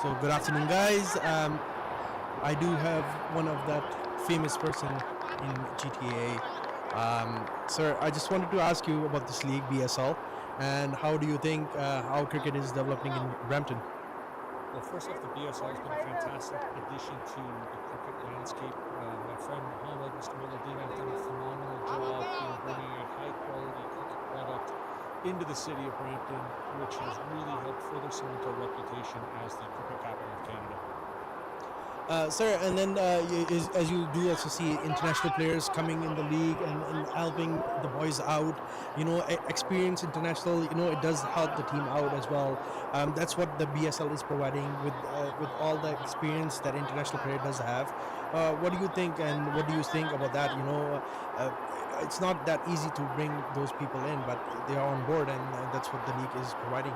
So good afternoon, guys. I do have one of that famous person in GTA. Sir, I just wanted to ask you about this league, BSL, and how do you think how cricket is developing in Brampton? Well, first off, the BSL has been a fantastic addition to the cricket landscape. My friend Mohammed, Mr. Milladin, has done a phenomenal job in bringing a high-quality cricket product into the city of Brampton, which has really helped further cement our reputation as the cricket capital of Canada. Sir, and then as you do also see international players coming in the league and helping the boys out, experience international, it does help the team out as well. That's what the BSL is providing with all the experience that international player does have. What do you think, and what do you think about that? It's not that easy to bring those people in, but they are on board, and that's what the league is providing.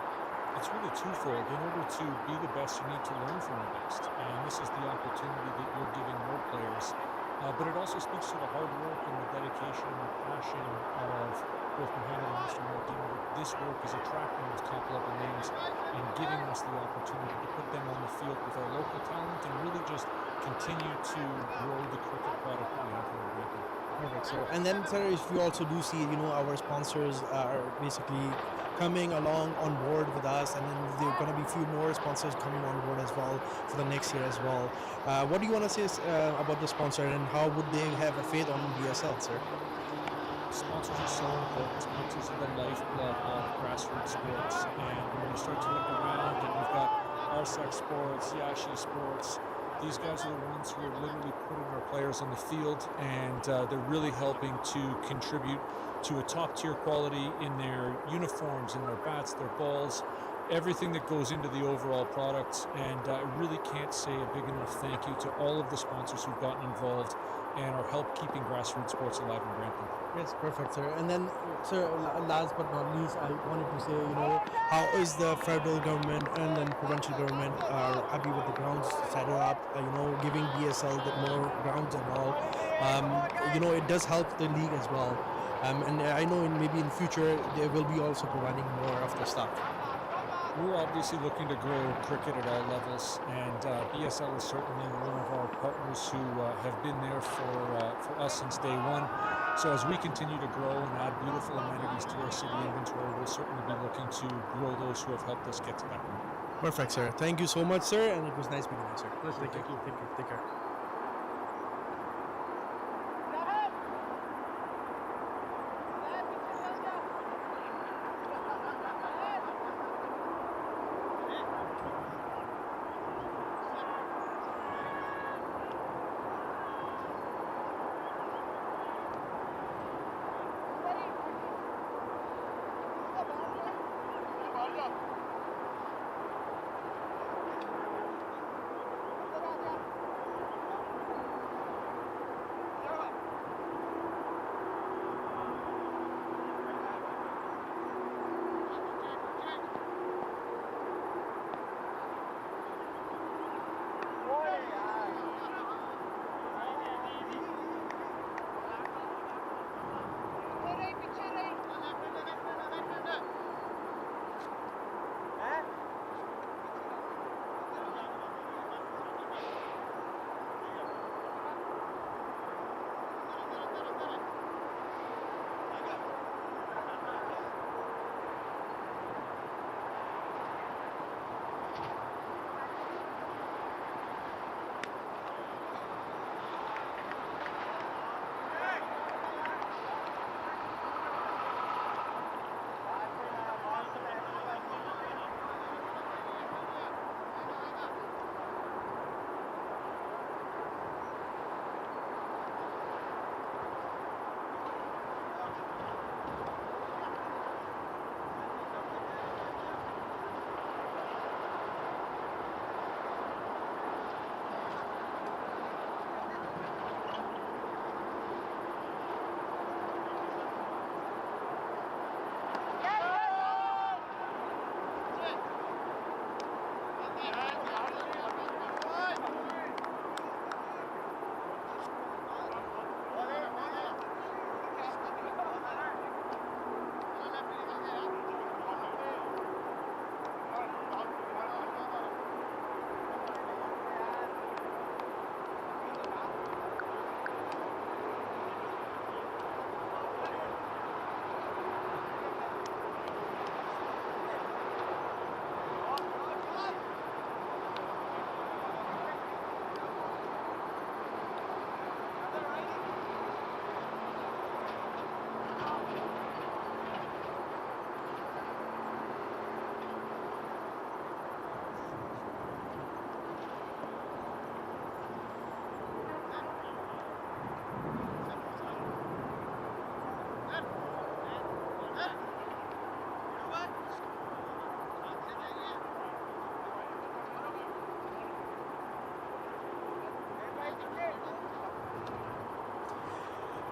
It's really twofold. In order to be the best, you need to learn from the best. And this is the opportunity that you're giving more players. But it also speaks to the hard work and the dedication and the passion of both Mohammed and Mr. Martin. This work is attracting those top-level names and giving us the opportunity to put them on the field with our local talent and really just continue to grow the cricket product that we have here in Brampton. Perfect, sir. And then, sir, if you also do see, our sponsors are basically coming along on board with us, and then there are going to be a few more sponsors coming on board as well for the next year as well. What do you want to say about the sponsor, and how would they have a faith on BSL, sir? Sponsors are so important. Sponsors are the lifeblood of grassroots sports, and when you start to look around and you've got RSEC Sports, Yashi Sports. These guys are the ones who are literally putting our players on the field, and they're really helping to contribute to a top-tier quality in their uniforms, in their bats, their balls, everything that goes into the overall product. And I really can't say a big enough thank you to all of the sponsors who've gotten involved and are help keeping grassroots sports alive in Brampton. Yes, perfect, sir. And then, sir, last but not least, I wanted to say, how is the federal government and then provincial government are happy with the grounds set up, giving BSL the more grounds and all. It does help the league as well. And I know maybe in future they will be also providing more of the stuff. We're obviously looking to grow cricket at all levels, and BSL is certainly one of our partners who have been there for us since day one. So as we continue to grow and add beautiful amenities to our city inventory, we'll certainly be looking to grow those who have helped us get to that point. Perfect, sir. Thank you so much, sir, and it was nice meeting you, sir. Pleasure. Thank you. Take care.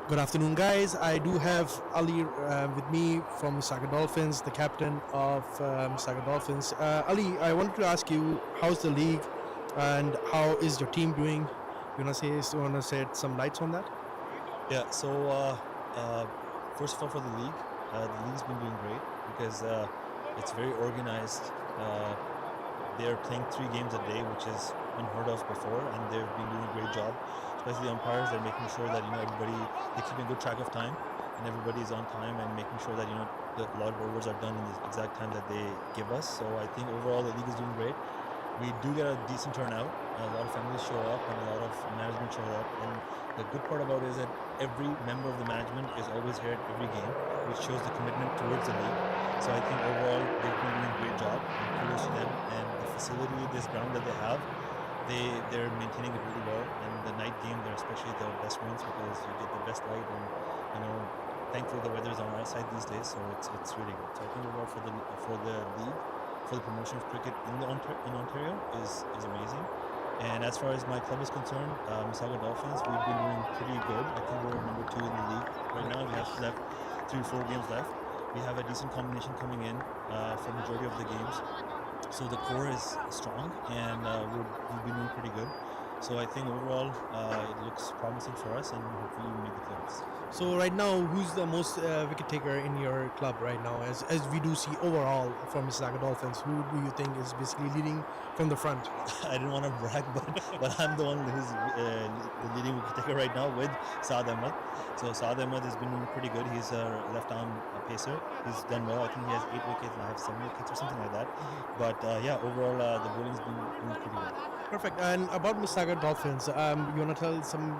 Good afternoon, guys. I do have Ali with me from Mississauga Dolphins, the captain of Mississauga Dolphins. Ali, I wanted to ask you, how's the league and how is your team doing? You want to shed some lights on that? Yeah, so first of all, for the league's been doing great because it's very organized. They're playing 3 games a day, which is unheard of before, and they've been doing a great job. Especially the umpires, they're making sure that they're keeping good track of time, and everybody is on time, and making sure that a lot of overs are done in the exact time that they give us. So I think overall the league is doing great. we do get a decent turnout. A lot of families show up and a lot of management show up. And the good part about it is that every member of the management is always here at every game, which shows the commitment towards the league. So I think overall they've been doing a great job. And kudos to them. And the facility, this ground that they have, they're maintaining it really well. And the night game, they're especially the best ones because you get the best light and thankfully the weather is on our side these days, so it's really good. So I think overall for the league, for the promotion of cricket in Ontario is amazing. And as far as my club is concerned, Mississauga Dolphins, we've been doing pretty good. I think we're number 2 in the league right now. We have left 3 or 4 games left. We have a decent combination coming in for majority of the games. So the core is strong, and we've been doing pretty good. So I think overall it looks promising for us, and hopefully we make the playoffs. So right now, who's the most wicket taker in your club right now? As we do see overall from Mississauga Dolphins, who do you think is basically leading from the front? I didn't want to brag, but I'm the one who's the leading wicket taker right now with Saad Ahmed. So Saad Ahmed has been doing pretty good. He's a left-arm pacer. He's done well. I think he has 8 wickets and I have 7 wickets or something like that. But yeah, overall the bowling's been doing pretty well. Perfect. And about Mississauga Dolphins, you want to tell some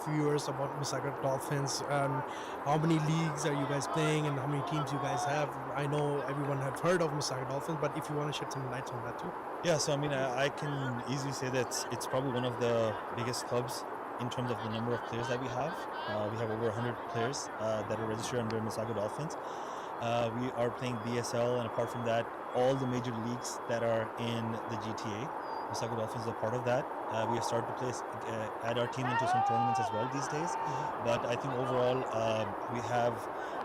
viewers about Mississauga Dolphins? How many leagues are you guys playing, and how many teams you guys have? I know everyone have heard of Mississauga Dolphins, but if you want to shed some light on that too. Yeah, so I mean, I can easily say that it's probably one of the biggest clubs in terms of the number of players that we have. We have over 100 players that are registered under Mississauga Dolphins. We are playing BSL, and apart from that, all the major leagues that are in the GTA. Mississauga Dolphins is a part of that. We have started to add our team into some tournaments as well these days. But I think overall, we have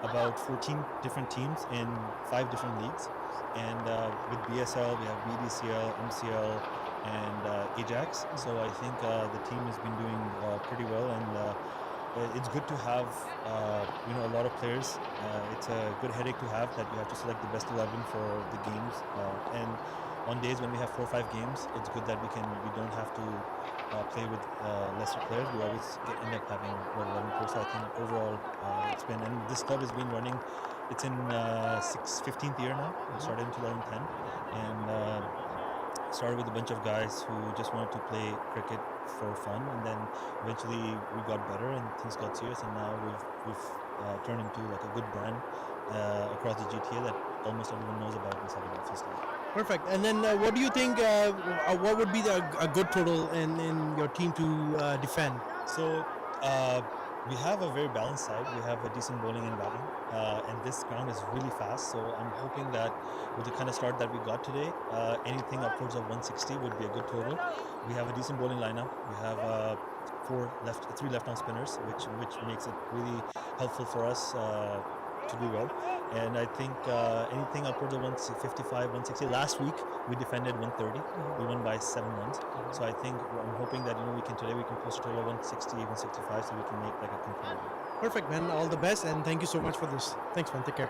about 14 different teams in 5 different leagues. And with BSL, we have BDCL, MCL, and Ajax. So I think the team has been doing pretty well, and it's good to have a lot of players. It's a good headache to have that you have to select the best 11 for the games. And on days when we have 4 or 5 games, it's good that we don't have to play with lesser players. We always end up having 11 players. So I think overall it's been, and this club has been running. It's in 15th year now. We started in 2010, and started with a bunch of guys who just wanted to play cricket for fun, and then eventually we got better and things got serious, and now we've turned into like a good brand across the GTA that almost everyone knows about Mississauga Dolphins. Perfect. And then what do you think, what would be a good total in your team to defend? So we have a very balanced side. We have a decent bowling and batting, and this ground is really fast. So I'm hoping that with the kind of start that we got today, anything upwards of 160 would be a good total. We have a decent bowling lineup. We have 3 left-arm spinners, which makes it really helpful for us to do well. And I think anything upwards of 155, 160. Last week we defended 130. We won by 7 runs. So I think I'm hoping that we can post a total of 160, 165, so we can make like a competitive. Perfect, man. All the best, and thank you so much for this. Thanks, man. Take care.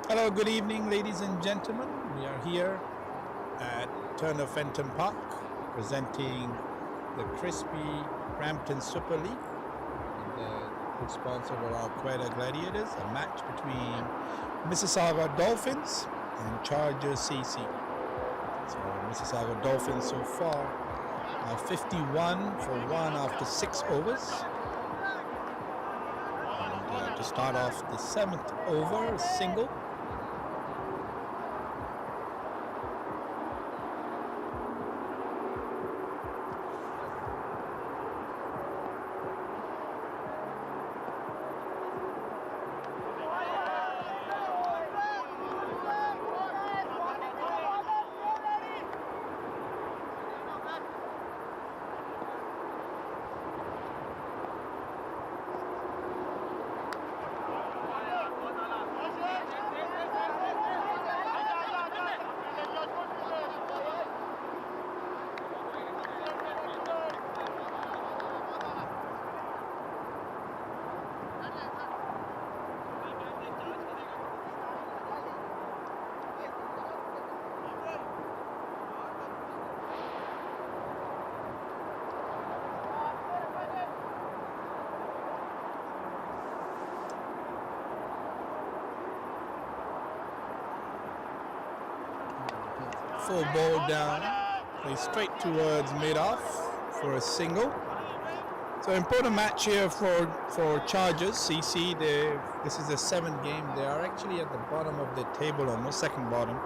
Hello, good evening, ladies and gentlemen. We are here at Turner Fenton Park presenting the crispy Brampton Super League. And the big sponsor of our Quetta Gladiators, a match between Mississauga Dolphins and Chargers CC. So Mississauga Dolphins so far are 51 for 1 after 6 overs. And to start off the 7th over, a single. Full ball down, play straight towards mid-off for a single. So important match here for Chargers CC. This is the 7th game. They are actually at the bottom of the table, almost second bottom,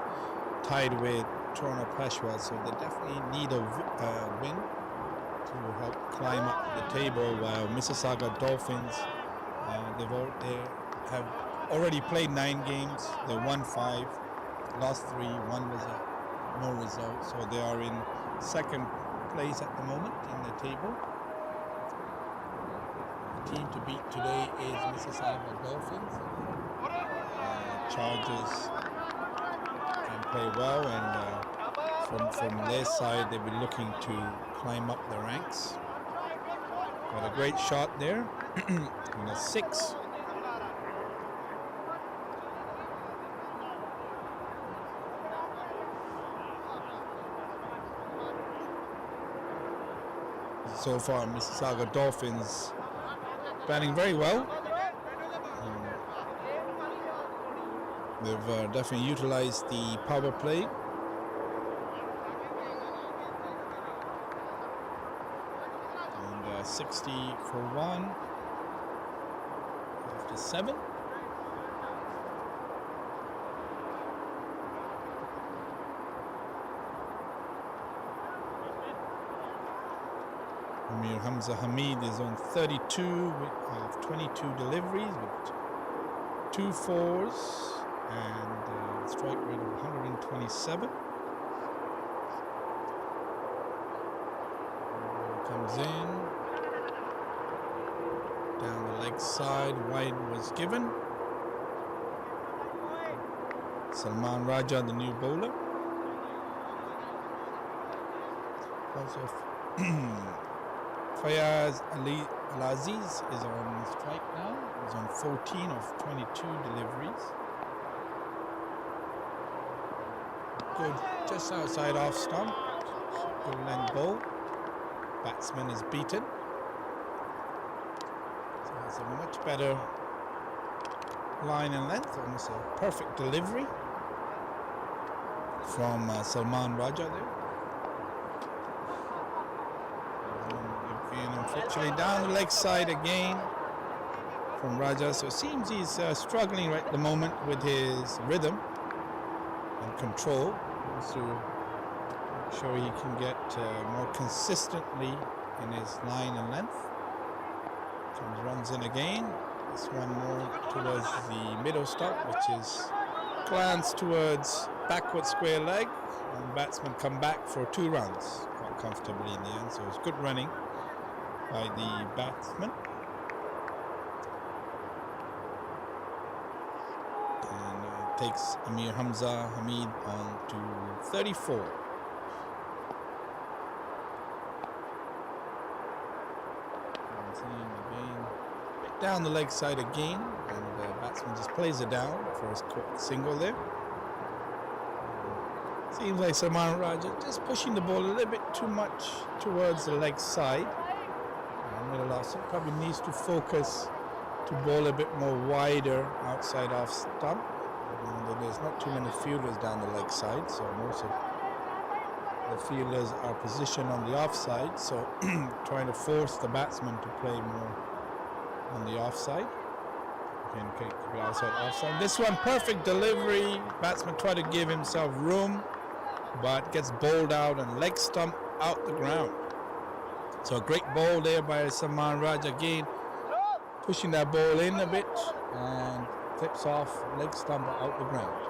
tied with Toronto Peshawar. So they definitely need a win to help climb up the table. While Mississauga Dolphins, they have already played 9 games. They won 5, lost 3, 1 was no result, so they are in second place at the moment in the table. The team to beat today is Mississauga Dolphins. Chargers can play well, and from their side, they'll be looking to climb up the ranks. Got a great shot there, and a 6. So far, Mississauga Dolphins batting very well. They've definitely utilized the power play. And 60 for 1 after 7. Amir Hamza Hamid is on 32 of 22 deliveries with 2 fours and a strike rate of 127. Comes in down the leg side, wide was given. Salman Raja, the new bowler. Also Fayaz Al-Aziz is on strike now. He's on 14 of 22 deliveries. Good, just outside off stump. Good length ball. Batsman is beaten. So it's a much better line and length. Almost a perfect delivery from Salman Raja there. And unfortunately down the leg side again from Raja. So it seems he's struggling right at the moment with his rhythm and control. So make sure he can get more consistently in his line and length. Runs in again. This one more towards the middle stop, which is glance towards backward square leg. And batsman come back for 2 runs quite comfortably in the end. So it's good running by the batsman. And takes Amir Hamza Hamid on to 34. Again, down the leg side again, and Batsman just plays it down for his quick single there. Seems like Salman Raja just pushing the ball a little bit too much towards the leg side. Middle off, so probably needs to focus to bowl a bit more wider outside off stump. And there's not too many fielders down the leg side, so most of the fielders are positioned on the offside, so trying to force the batsman to play more on the offside. Okay, offside. This one, perfect delivery. Batsman try to give himself room, but gets bowled out and leg stump out the ground. So a great ball there by Salman Raj again, pushing that ball in a bit and flips off leg stump out the ground.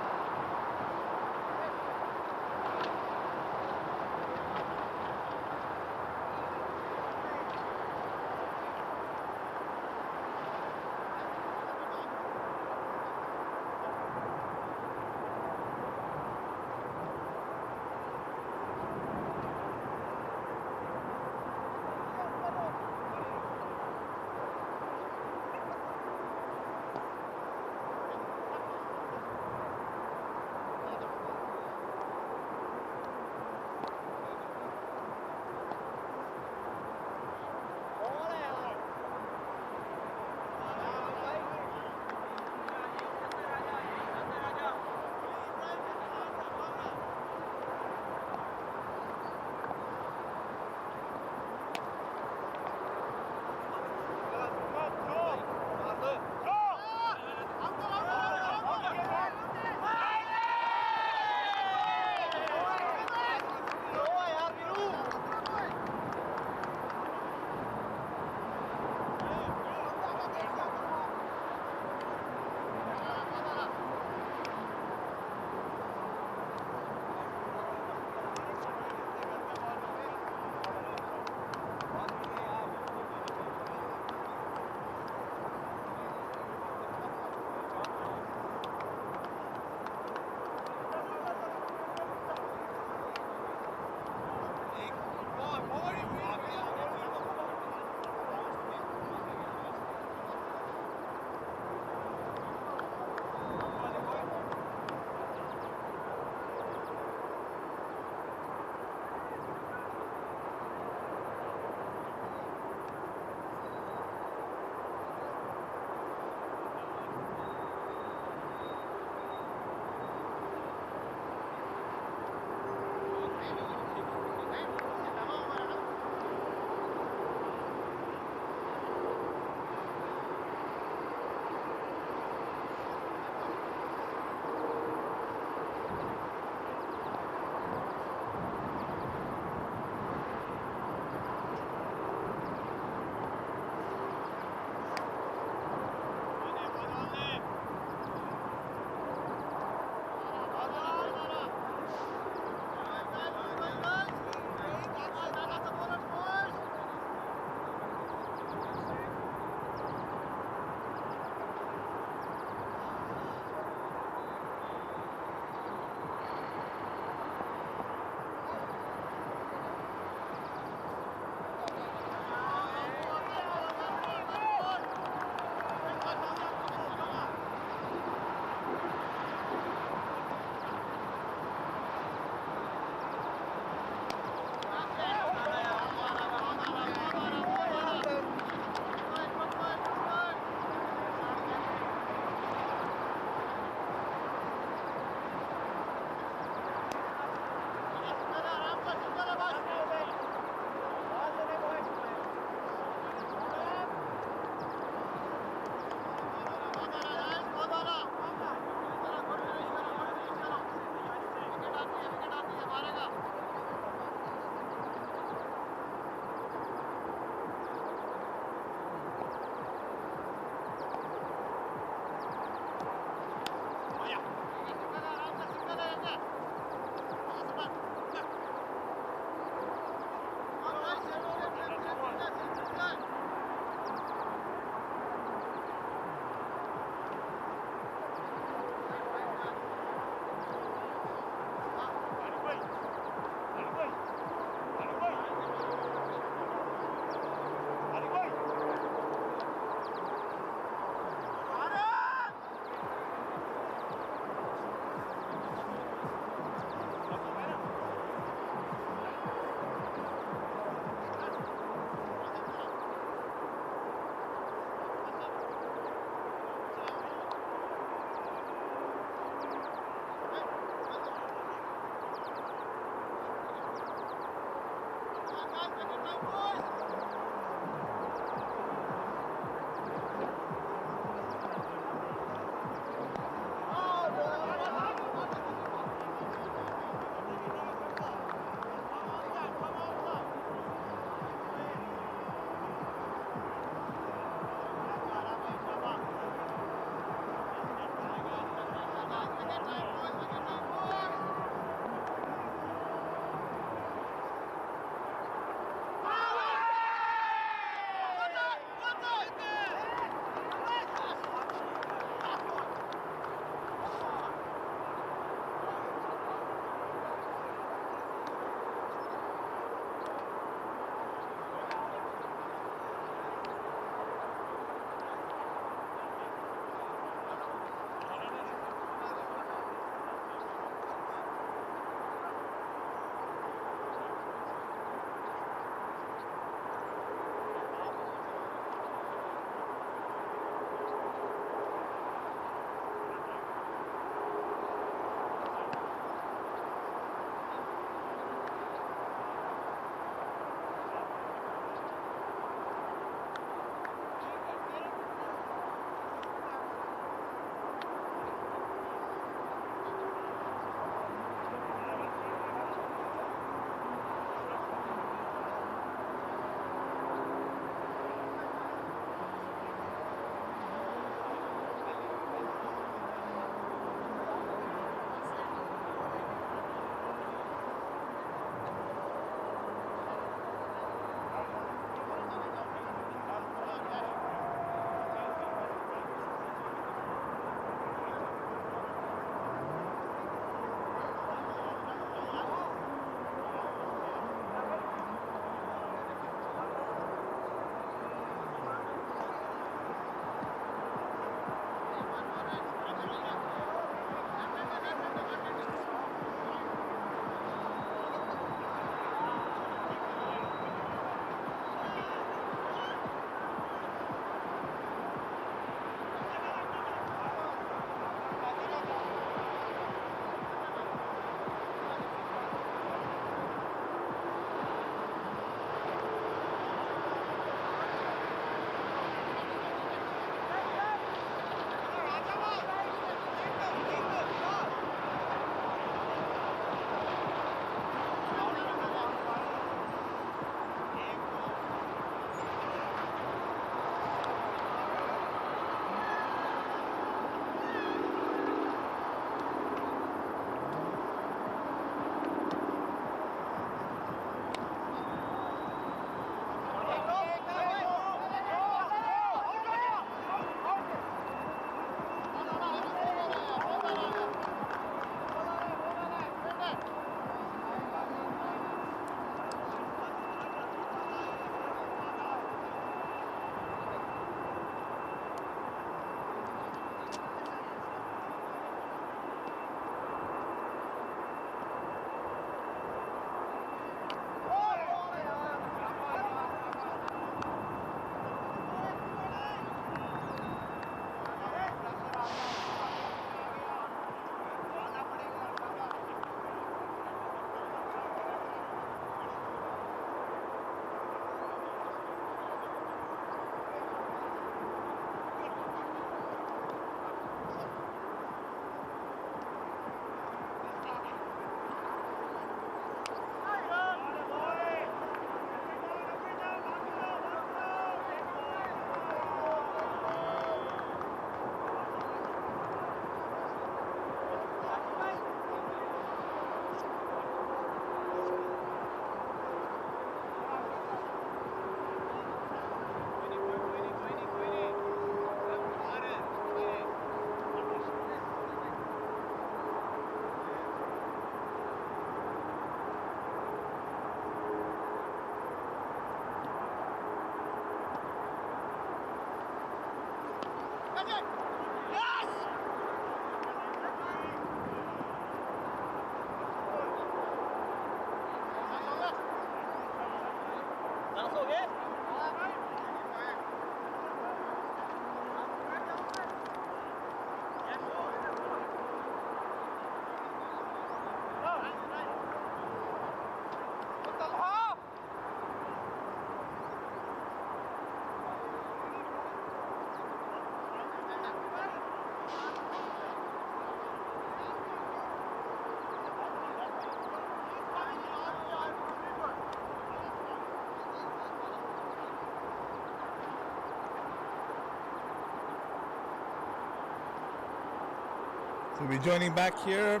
So we're joining back here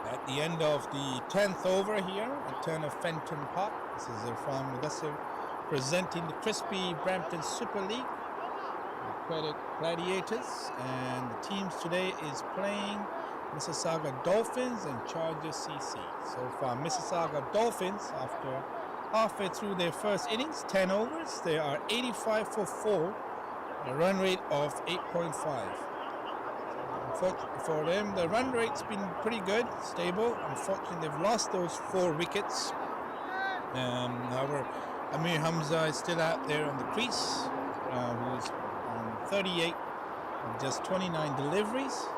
at the end of the 10th over here at Turner Fenton Park. This is Irfan Mudassir presenting the crispy Brampton Super League Credit Gladiators, and the teams today is playing Mississauga Dolphins and Chargers CC. So far, Mississauga Dolphins, after halfway through their first innings, 10 overs, they are 85 for 4, a run rate of 8.5. For them, the run rate's been pretty good, stable. Unfortunately, they've lost those 4 wickets. However, Amir Hamza is still out there on the crease, who's on 38 of just 29 deliveries. So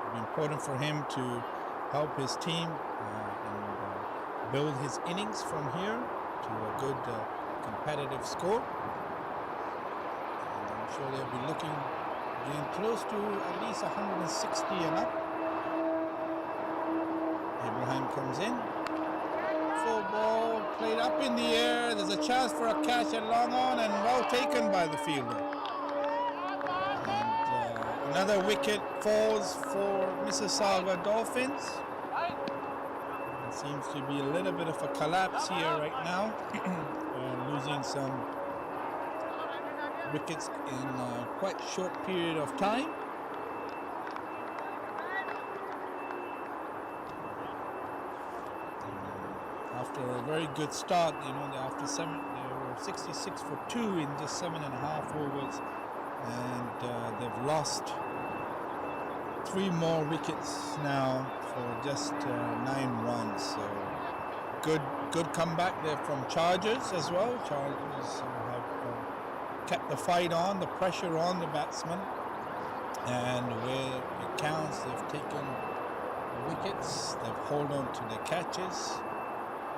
it'll be important for him to help his team and build his innings from here to a good competitive score. And I'm sure they'll be looking getting close to at least 160 and up. Abraham comes in. Full ball played up in the air. There's a chance for a catch at long on and well taken by the fielder. And another wicket falls for Mississauga Dolphins. It seems to be a little bit of a collapse here right now. Losing some wickets in a quite short period of time. After a very good start, they were 66 for 2 in just 7.5 overs, and they've lost 3 more wickets now for just 9 runs. So good comeback there from Chargers as well. Chargers have kept the fight on, the pressure on the batsmen, and where it counts, they've taken wickets, they've held on to their catches,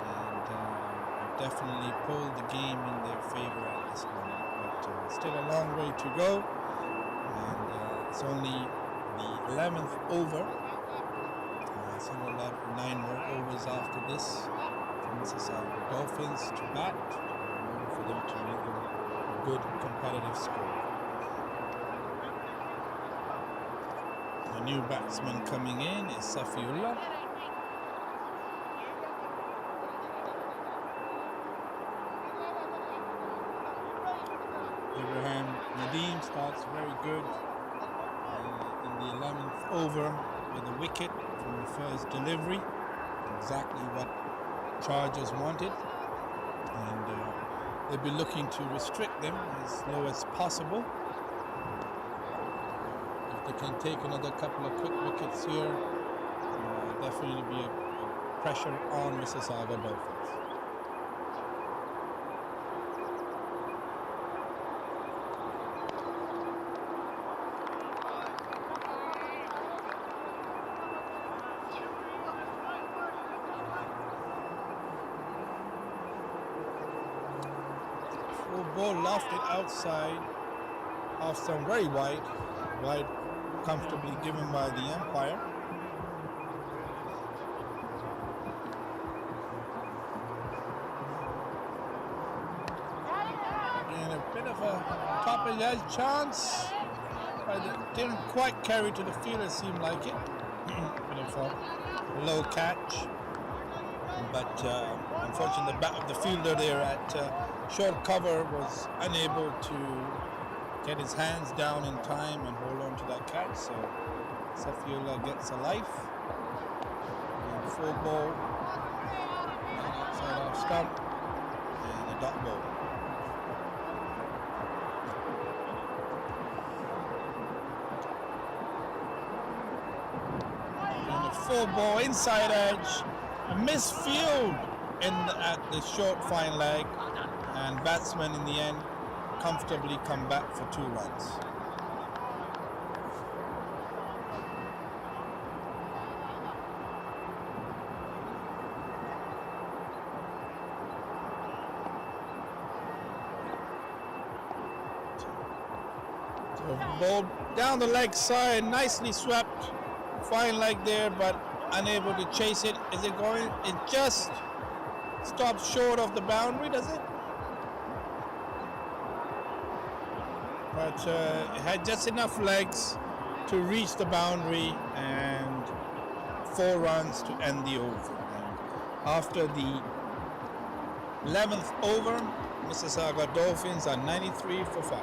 and have definitely pulled the game in their favor at this moment. But still a long way to go, and it's only the 11th over. Still 9 more overs after this for Mississauga Dolphins to bat in order for them to make a good competitive score. The new batsman coming in is Safiullah. Ibrahim Nadeem starts very good in the 11th over with a wicket from the first delivery. Exactly what Chargers wanted. And they'll be looking to restrict them as low as possible. If they can take another couple of quick wickets here, definitely be a pressure on Mississauga Dolphins. Ball lofted outside off some very wide comfortably given by the umpire. And a bit of a top of the edge chance, but it didn't quite carry to the field, it seemed like it. Bit of a low catch, but unfortunately the back of the fielder there at short cover was unable to get his hands down in time and hold on to that catch, so Safiullah gets a life. And full ball, outside off stump, and a dot ball. And a full ball inside edge, a misfield end at the short fine leg, and batsmen in the end comfortably come back for 2 runs. So ball down the leg side, nicely swept, fine leg there, but unable to chase it. Is it going? It just stops short of the boundary, does it? But it had just enough legs to reach the boundary, and 4 runs to end the over. And after the 11th over, Mississauga Dolphins are 93 for 5.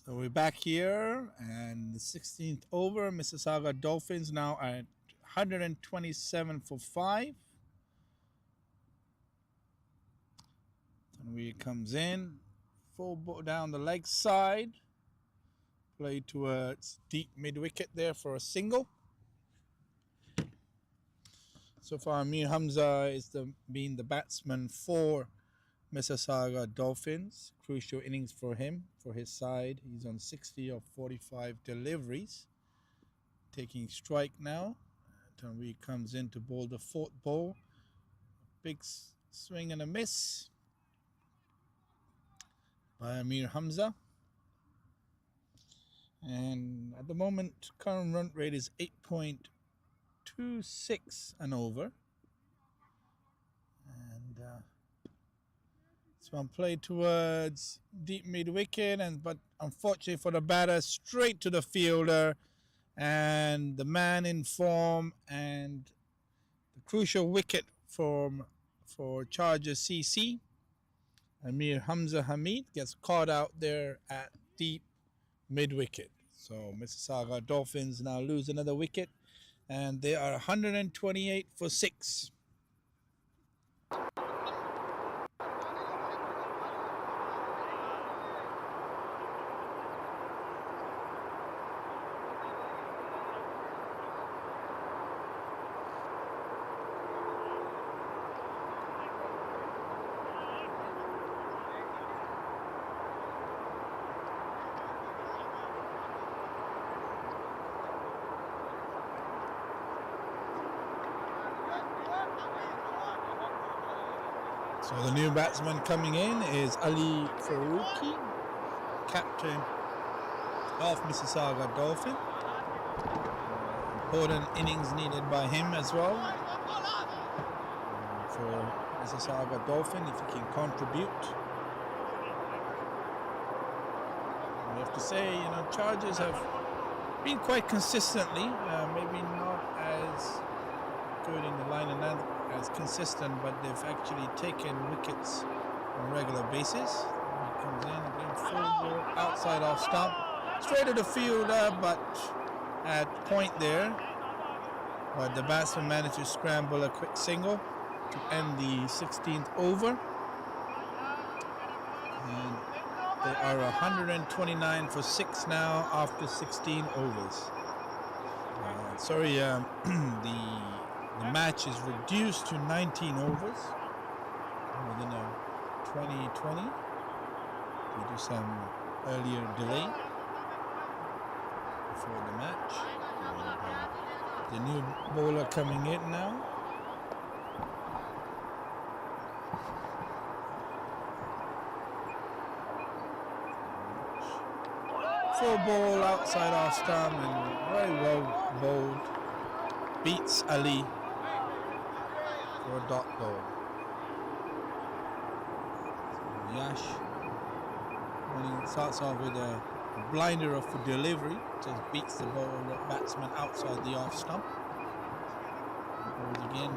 So we're back here, and the 16th over. Mississauga Dolphins now at 127 for 5. Tanwi comes in, full ball down the leg side. Play towards deep mid wicket there for a single. So far, Amir Hamza is being the batsman for Mississauga Dolphins. Crucial innings for him, for his side. He's on 60 of 45 deliveries. Taking strike now. Tanwi comes in to bowl the fourth ball. Big swing and a miss by Amir Hamza. And at the moment, current run rate is 8.26 and over. And this one played towards deep mid wicket, but unfortunately for the batter, straight to the fielder. And the man in form and the crucial wicket for Chargers CC, Amir Hamza Hamid, gets caught out there at deep mid-wicket. So Mississauga Dolphins now lose another wicket, and they are 128 for 6. So the new batsman coming in is Ali Faruqi, captain of Mississauga Dolphin. Important innings needed by him as well for Mississauga Dolphin if he can contribute. We have to say, Chargers have been quite consistently, maybe not as good in the line and not as consistent, but they've actually taken wickets on a regular basis. He comes in again, full ball outside off stump, straight to the fielder, but at point there. But the batsman managed to scramble a quick single to end the 16th over. And they are 129 for 6 now after 16 overs. The match is reduced to 19 overs within a 2020 due to some earlier delay before the match. And, the new bowler coming in now. Full ball outside off stump and very well bowled. Beats Ali for a dot ball. So Yash starts off with a blinder of a delivery, just beats the batsman outside the off stump. Goes again.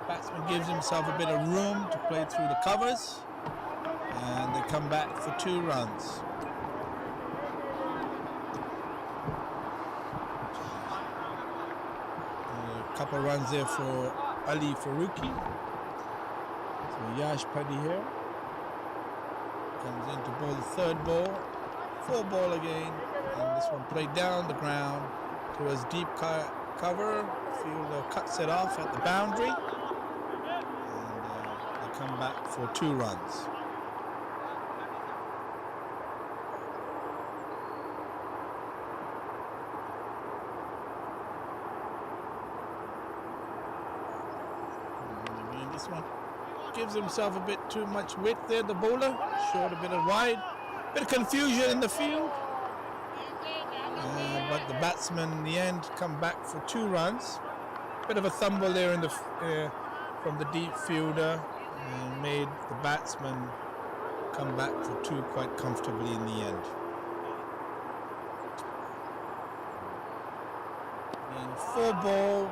Batsman gives himself a bit of room to play through the covers, and they come back for 2 runs. A couple of runs there for Ali Faruqi. So Yash Paddy here comes in to bowl the third ball. Full ball again, and this one played down the ground towards deep cover. Fielder cuts it off at the boundary, and they come back for 2 runs. And this one gives himself a bit too much width there, the bowler, short a bit of wide. Bit of confusion in the field, but the batsmen in the end come back for 2 runs. Bit of a thumble there from the deep fielder, and made the batsman come back for 2 quite comfortably in the end. And full ball,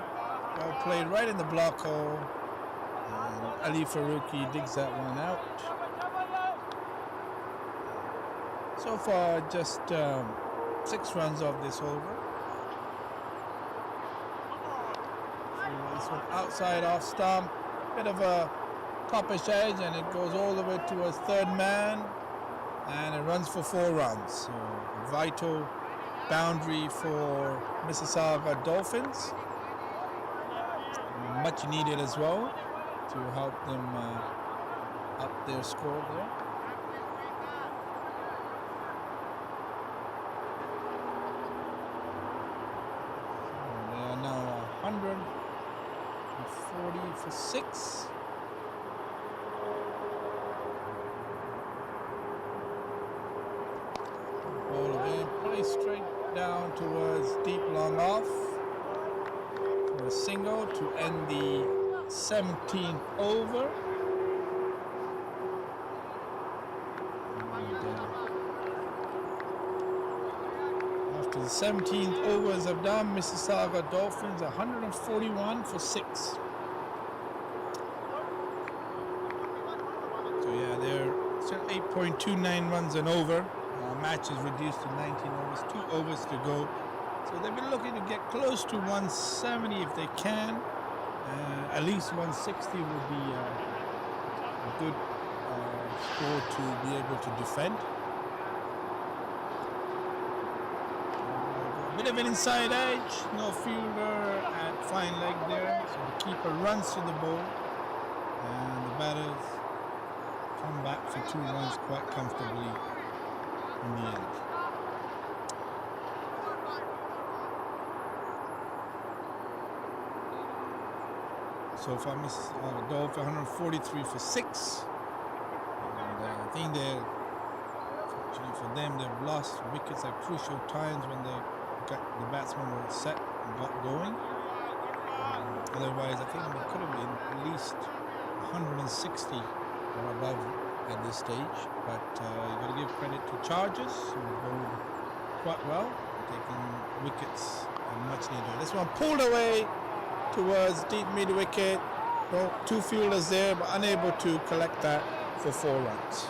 well played right in the block hole, and Ali Faruqi digs that one out. So far, just 6 runs off this over. So this one outside off stump, bit of a toppish edge, and it goes all the way to a third man, and it runs for 4 runs. So a vital boundary for Mississauga Dolphins, much needed as well to help them up their score there. They are now 140 for 6. Ball again, play straight down towards deep long off for a single to end the 17th over. After the 17th overs are done, Mississauga Dolphins 141 for 6. So yeah, they're still 8.29 runs and over. Match is reduced to 19 overs, 2 overs to go. So they've been looking to get close to 170 if they can. At least 160 would be a good score to be able to defend. A bit of an inside edge, no fielder at fine leg there. So the keeper runs to the ball, and the batters come back for 2 runs quite comfortably in the end. So far, Mississauga Dolphins 143 for 6. And I think they're, fortunately for them, they've lost wickets at crucial times when the batsmen were set and got going. Otherwise, I think they could have been at least 160 or above at this stage. But you got to give credit to Chargers, who bowled quite well, taking wickets and much needed. This one pulled away towards deep mid wicket. Well, 2 fielders there, but unable to collect that for 4 runs.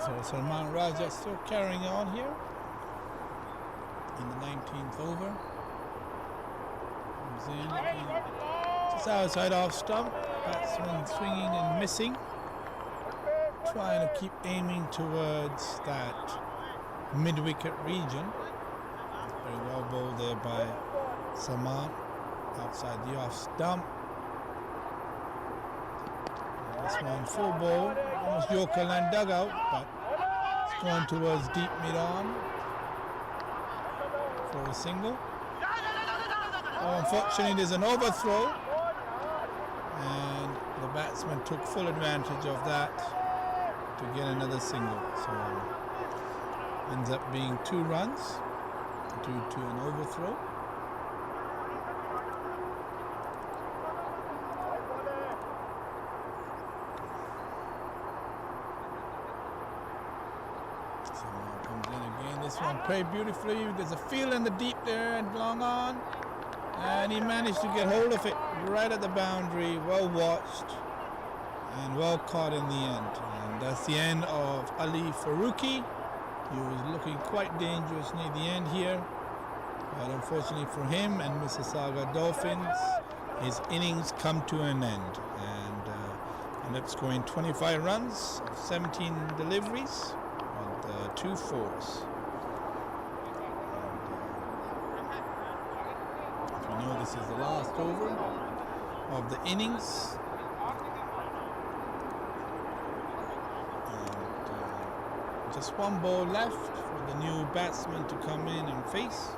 So Salman Raja still carrying on here in the 19th over. Comes in and just outside off stump. Batsman swinging and missing. Trying to keep aiming towards that mid-wicket region. Very well bowled there by Salman outside the off stump. This one full ball, almost Yorker line dugout, but it's going towards deep mid-on for a single. Oh, unfortunately, there's an overthrow, and the batsman took full advantage of that to get another single. So ends up being 2 runs due to an overthrow. This one played beautifully. There's a field in the deep there and long on, and he managed to get hold of it right at the boundary. Well watched and well caught in the end, and that's the end of Ali Faruqi. He was looking quite dangerous near the end here, but unfortunately for him and Mississauga Dolphins, his innings come to an end, and ended up scoring 25 runs of 17 deliveries with 2 fours. We know this is the last over of the innings. And just 1 ball left for the new batsman to come in and face.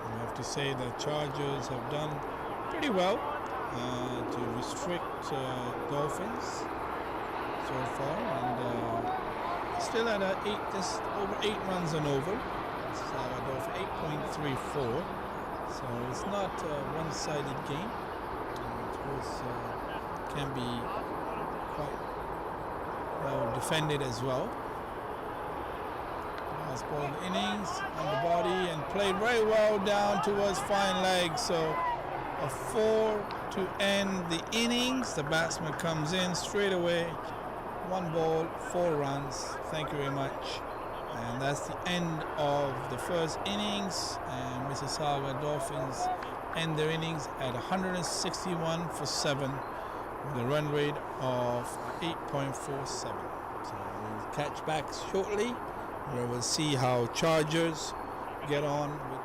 I have to say the Chargers have done pretty well to restrict Dolphins so far, and still at just over 8 runs and over. So Dolphin 8.34. So it's not a one-sided game. Of course, can be quite well defended as well. Last ball of the innings on the body and played very well down towards fine leg. So a 4 to end the innings. The batsman comes in straight away. 1 ball, 4 runs. Thank you very much. And that's the end of the first innings, and Mississauga Dolphins end their innings at 161 for 7 with a run rate of 8.47. So we'll catch back shortly where we'll see how Chargers get on with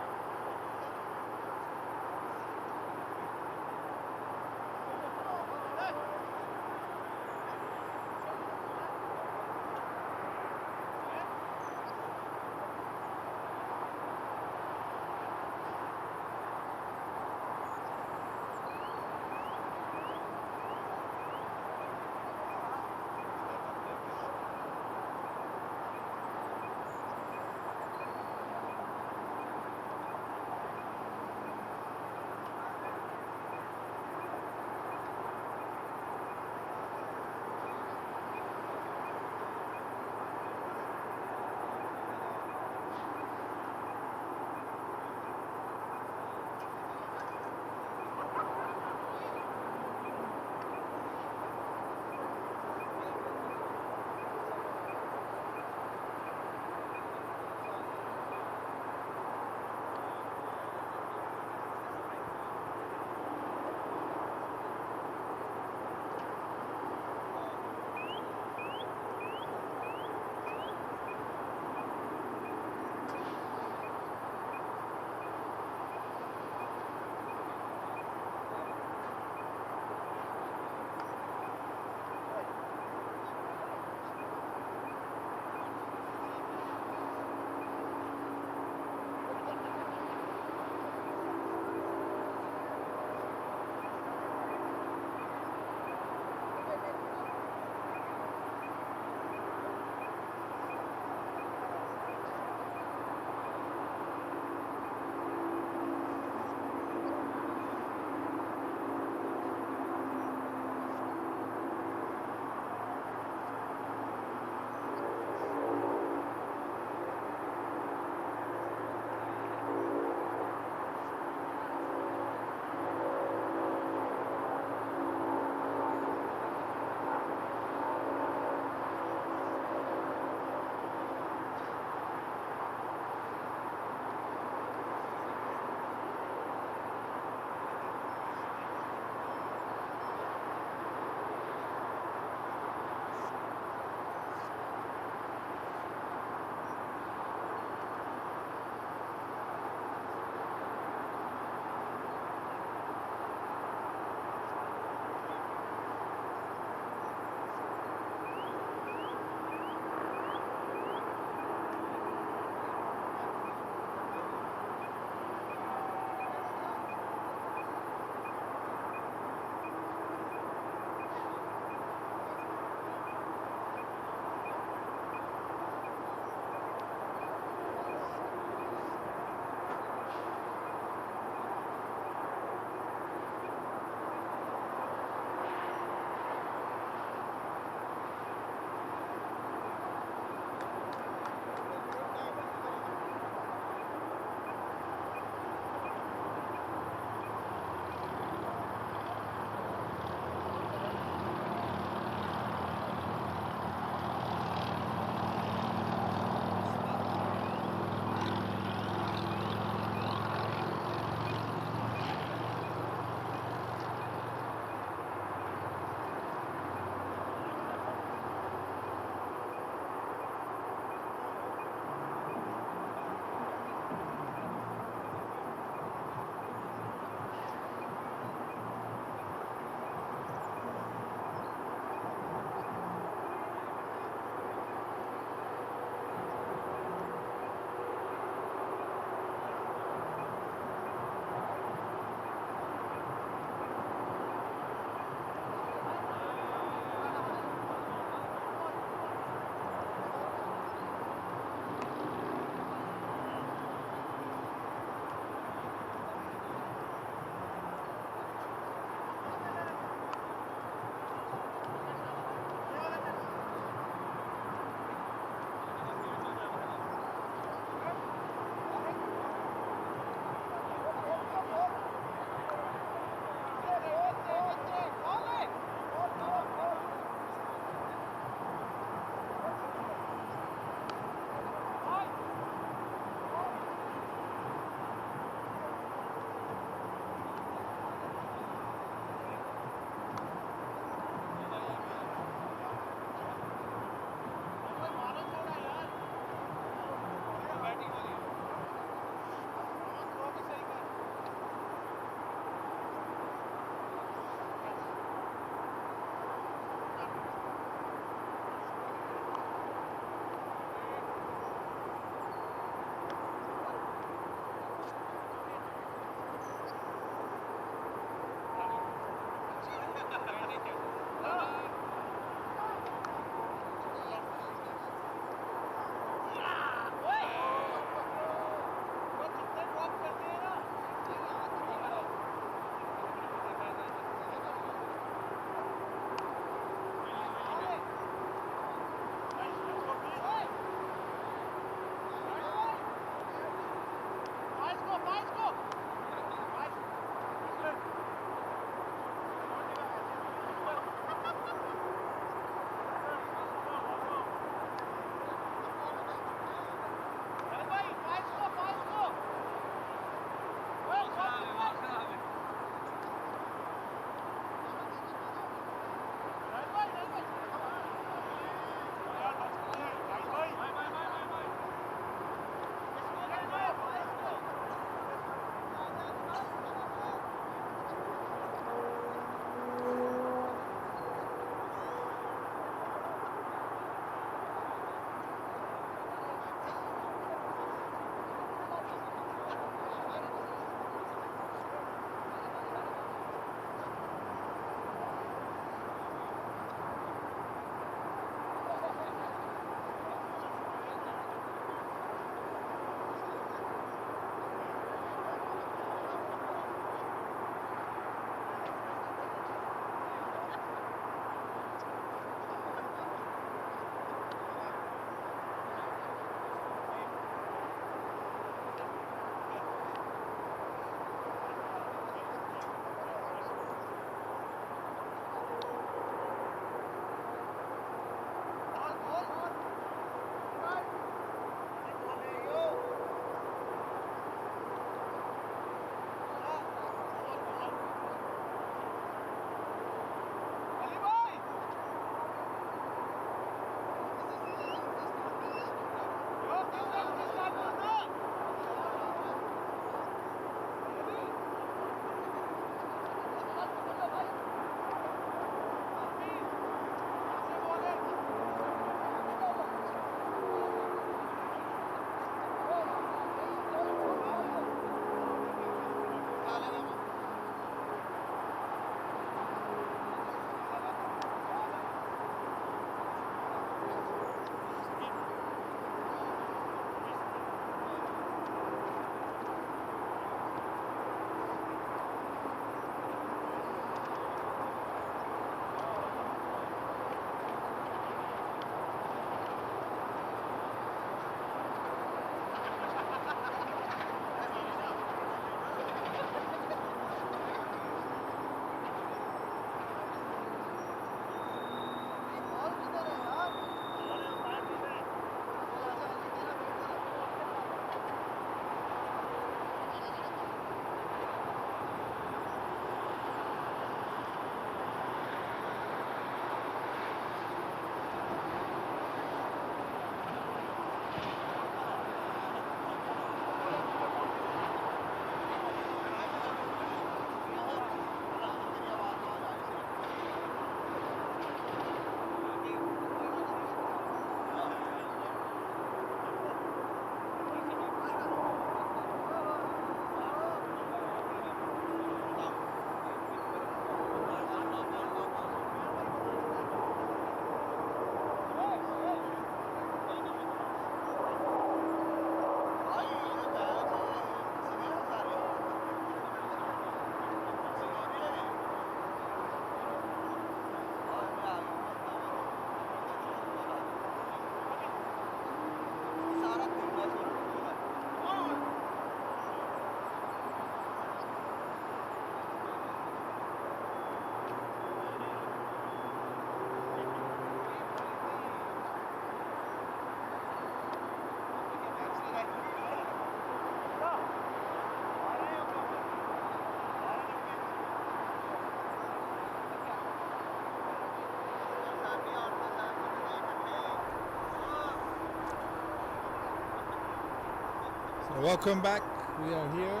Welcome back. We are here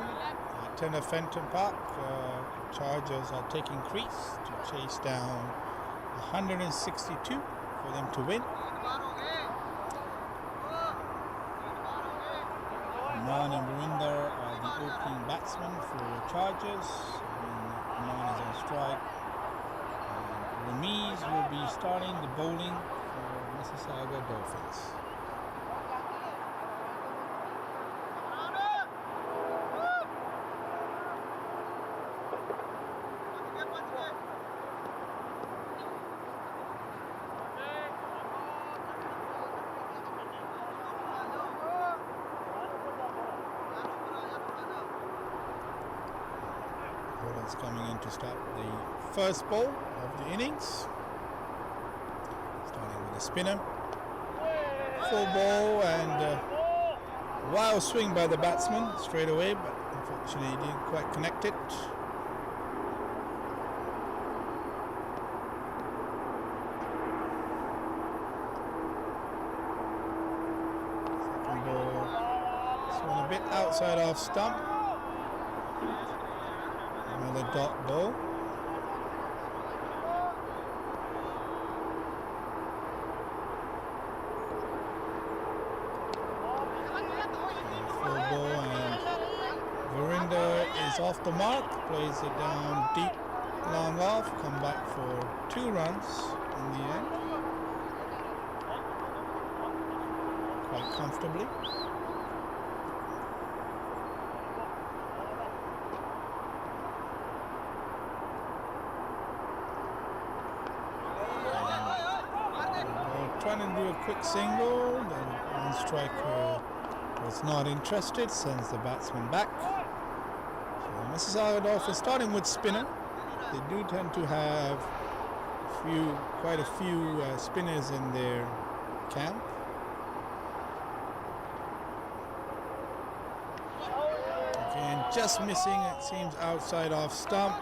at Tenor Fenton Park. Chargers are taking crease to chase down 162 for them to win. Aman and Barinder are the opening batsmen for the Chargers. Aman is on strike. Ramiz will be starting the bowling for Mississauga Dolphins. Coming in to start the first ball of the innings. Starting with a spinner. Full ball and wild swing by the batsman straight away, but unfortunately he didn't quite connect it. Second ball. This one a bit outside off stump. Another dot ball. Full ball and Verinder is off the mark, plays it down deep, long off, come back for 2 runs in the end. Quite comfortably. Trying to do a quick single, then one striker was not interested, sends the batsman back. So Mississauga Dolphins starting with spinner. They do tend to have quite a few spinners in their camp. Again, just missing, it seems outside off stump.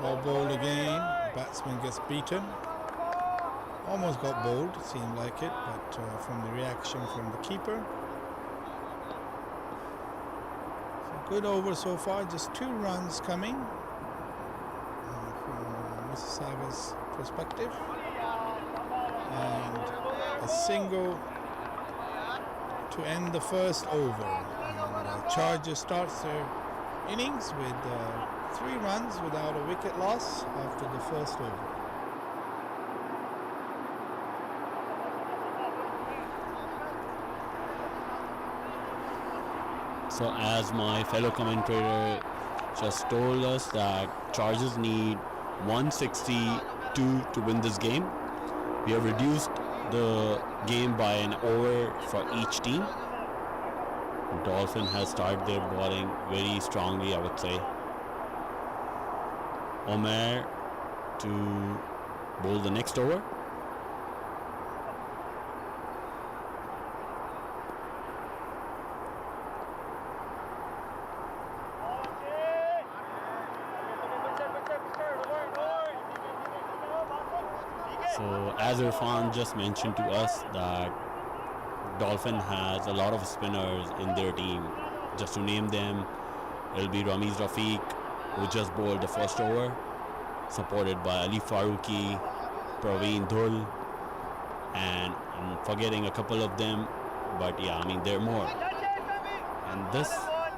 Well bowled again, batsman gets beaten. Almost got bowled, it seemed like it, but from the reaction from the keeper. So good over so far, just 2 runs coming from Mississauga's perspective. And a single to end the first over. And Chargers starts their innings with 3 runs without a wicket loss after the first over. So as my fellow commentator just told us that Chargers need 162 to win this game. We have reduced the game by an over for each team. Dolphin has started their bowling very strongly, I would say. Omer to bowl the next over. So as Irfan just mentioned to us that Dolphin has a lot of spinners in their team. Just to name them, it'll be Ramiz Rafiq, who just bowled the first over, supported by Ali Faruqi, Praveen Dhul, and I'm forgetting a couple of them, but yeah, I mean there are more. And this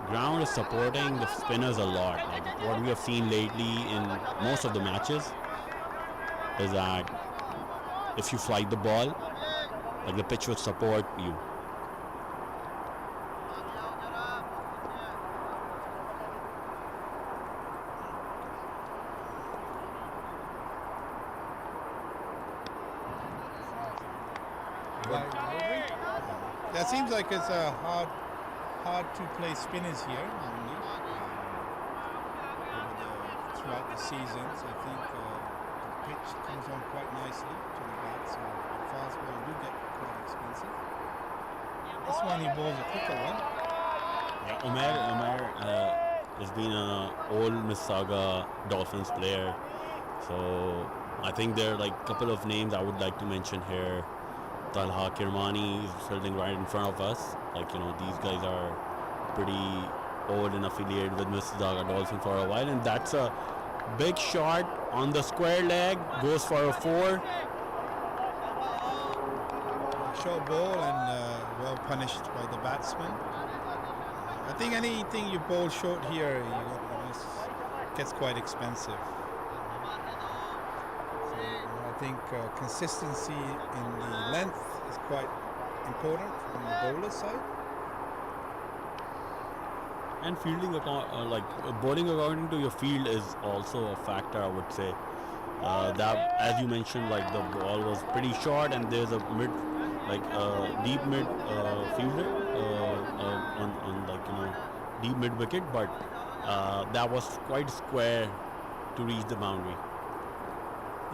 ground is supporting the spinners a lot. Like what we have seen lately in most of the matches is that if you flight the ball, like the pitch would support you. That seems like it's a hard to play spinners here normally. Throughout the seasons, I think the pitch comes on quite nicely to the bat, so the fast ball do get quite expensive. This one he bowls a quicker one. Yeah, Omer has been an old Mississauga Dolphins player, so I think there are like a couple of names I would like to mention here. Talha Kirmani is sitting right in front of us. Like, these guys are pretty old and affiliated with Mississauga Dolphins for a while. And that's a big shot on the square leg. Goes for a 4. Short ball and well punished by the batsman. I think anything you bowl short here, gets quite expensive. So, I think consistency in the length is quite important from the bowler side. And fielding, bowling according to your field is also a factor, I would say. That, as you mentioned, like the ball was pretty short, and there's a deep mid fielder on deep mid wicket, but that was quite square to reach the boundary.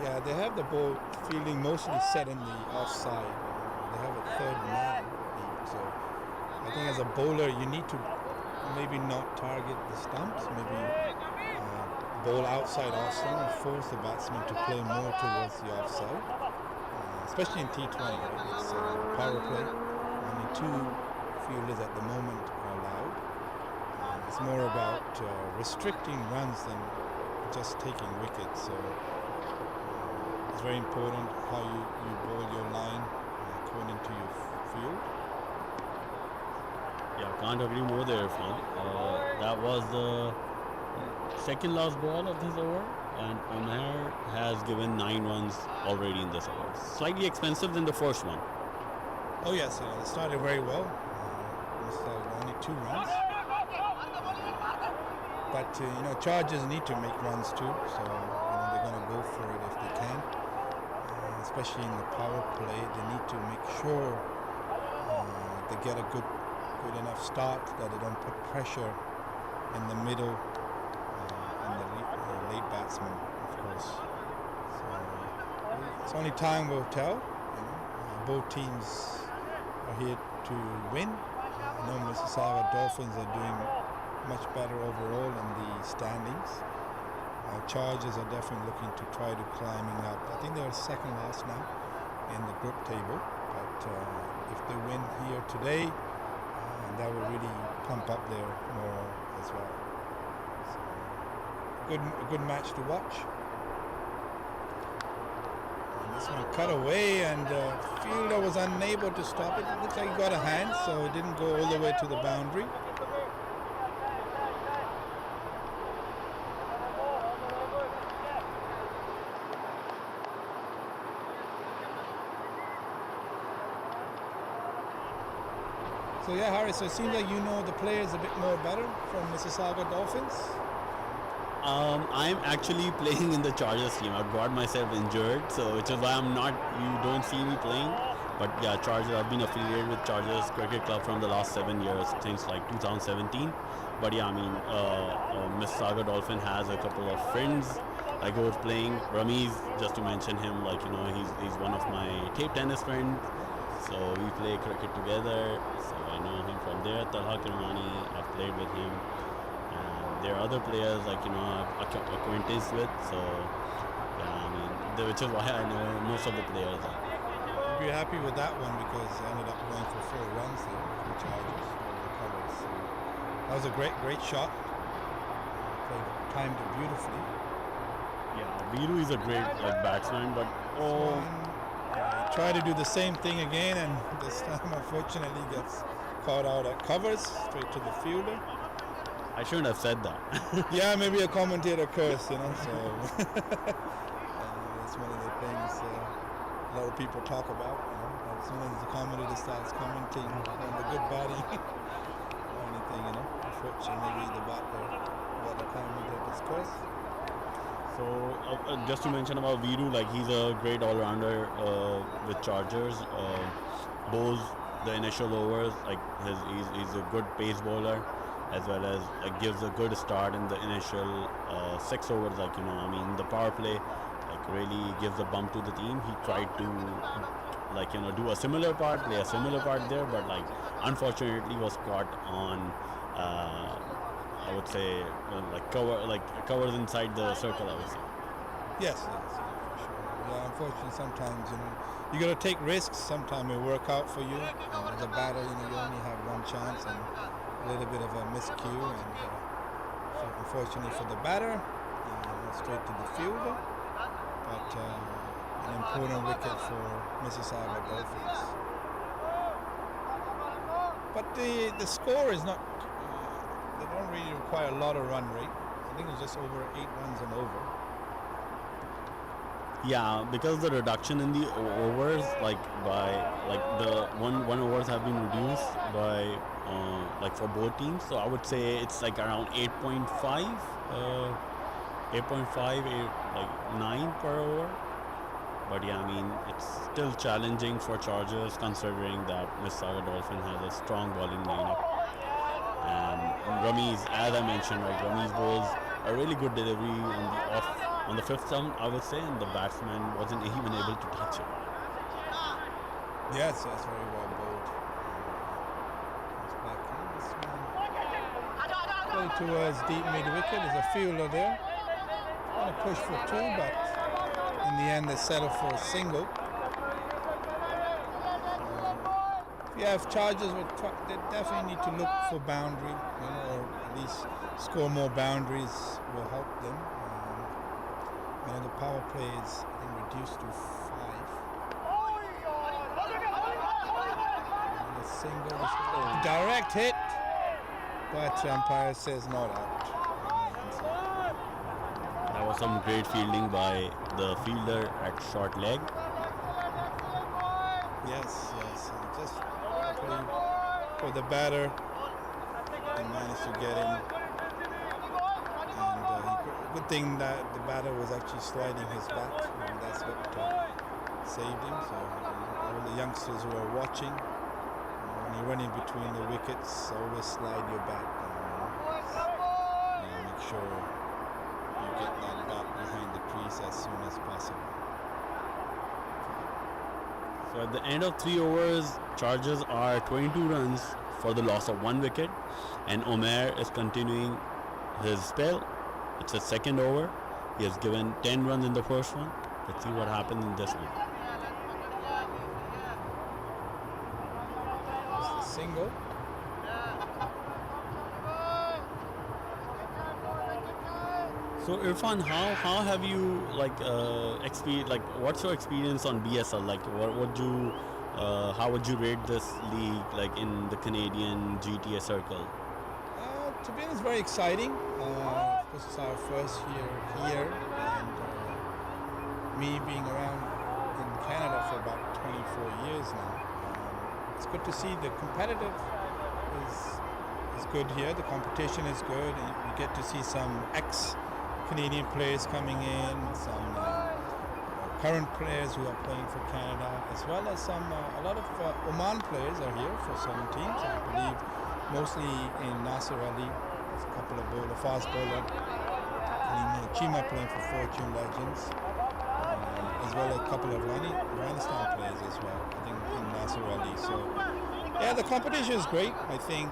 Yeah, they have the ball fielding mostly set in the offside. They have a third man, so I think as a bowler you need to maybe not target the stumps, maybe bowl outside offside and force the batsman to play more towards the offside, especially in T20. Right? It's power play. Only 2 fielders at the moment are allowed. It's more about restricting runs than just taking wickets. So it's very important how you bowl your line according to your field. Yeah, can't agree more there, Irfan. That was the second last ball of this over, and Omer has given 9 runs already in this over. Slightly expensive than the first one. Oh yes, they started very well. Only 2 runs. But Chargers need to make runs too, so they're going to go for it if they can. Especially in the power play, they need to make sure they get a good enough start that they don't put pressure in the middle and the late batsman, of course. So it's only time will tell. Both teams are here to win. Mississauga Dolphins are doing much better overall in the standings. Chargers are definitely looking to try to climbing up. I think they're second last now in the group table, but if they win here today, that will really pump up their morale as well. So, a good match to watch. And this one cut away, and fielder was unable to stop it. It looks like he got a hand, so it didn't go all the way to the boundary. So yeah, Harry, so it seems like you know the players a bit more better from Mississauga Dolphins. I'm actually playing in the Chargers team. I got myself injured, so which is why you don't see me playing. But yeah, Chargers, I've been affiliated with Chargers Cricket Club from the last 7 years, since like 2017. But yeah, Mississauga Dolphin has a couple of friends like who was playing. Ramiz, just to mention him, he's one of my tape tennis friends. So we play cricket together. So I know him from there. Talha Kirmani, I've played with him. And there are other players I've acquaintance with. So yeah, which is why I know most of the players. You're happy with that one because I ended up going for 4 runs there for the Chargers for the covers. So that was a great shot. Timed it beautifully. Yeah, Viru is a great batsman, but try to do the same thing again, and this time unfortunately gets caught out at covers straight to the fielder. I shouldn't have said that. Yeah, maybe a commentator curse, so that's one of the things a lot of people talk about. As soon as the commentator starts commenting on the good batting or anything, unfortunately maybe the batter commentators curse. So just to mention about Viru, he's a great all-rounder with Chargers. Bowls the initial overs, he's a good pace bowler, as well as gives a good start in the initial 6 overs. The power play really gives a bump to the team. He tried to do a similar part, play a similar part there, but unfortunately was caught on. I would say covers inside the circle, I would say. Yes, for sure. Yeah, unfortunately sometimes you got to take risks. Sometimes it work out for you. As a batter, you only have one chance and a little bit of a miscue. And so unfortunately for the batter, straight to the fielder. But an important wicket for Mississauga Dolphins. But the score is not. They don't really require a lot of run rate. I think it's just over 8 runs and over. Yeah, because the reduction in the overs, like by the one overs have been reduced by like for both teams. So I would say it's like around 8.5, 9 per over. But yeah, I mean it's still challenging for Chargers considering that Mississauga Dolphin has a strong bowling lineup. And Ramiz, as I mentioned, like Ramiz bowls a really good delivery on the fifth stump, I would say, and the batsman wasn't even able to touch it. Yes, that's very well bowled. Play towards deep mid wicket. There's a fielder there. Going to push for 2, but in the end they settle for a single. If you have Chargers, they definitely need to look for boundary, or at least score more boundaries will help them. The power play is, I think, reduced to 5. And a single, direct hit, but umpire says not out. That was some great fielding by the fielder at short leg. Yes. And just for the batter, he managed to get him. Good thing that the batter was actually sliding his bat. That's what saved him. So all the youngsters who are watching, when you run in between the wickets, always slide your bat and make sure you get that bat behind the crease as soon as possible. So at the end of 3 overs, Chargers are 22 runs for the loss of 1 wicket, and Omer is continuing his spell. It's his second over. He has given 10 runs in the first one. Let's see what happens in this one. It's a single. So Irfan, how have you what's your experience on BSL? Like how would you rate this league like in the Canadian GTA circle? To be honest, very exciting. This is our first year here, and me being around in Canada for about 24 years now. It's good to see the competitive is good here. The competition is good. You get to see some ex-Canadian players coming in, some current players who are playing for Canada, as well as a lot of Oman players are here for some teams. I believe mostly in Nasser Ali, a couple of fast bowler, Chima playing for Fortune Legends, as well as a couple of Afghanistan players as well, I think in Nasser Ali. So yeah, the competition is great. I think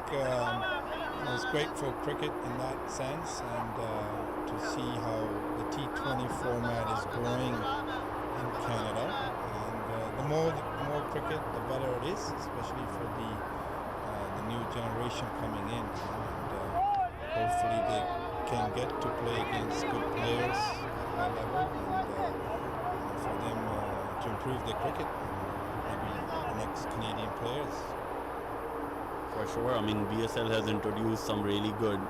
it's great for cricket in that sense, and to see how the T20 format is growing in Canada. And the more cricket, the better it is, especially for the new generation coming in, and hopefully they can get to play against good players at high level, and for them to improve their cricket, and maybe the next Canadian players. For sure. I mean, BSL has introduced some really good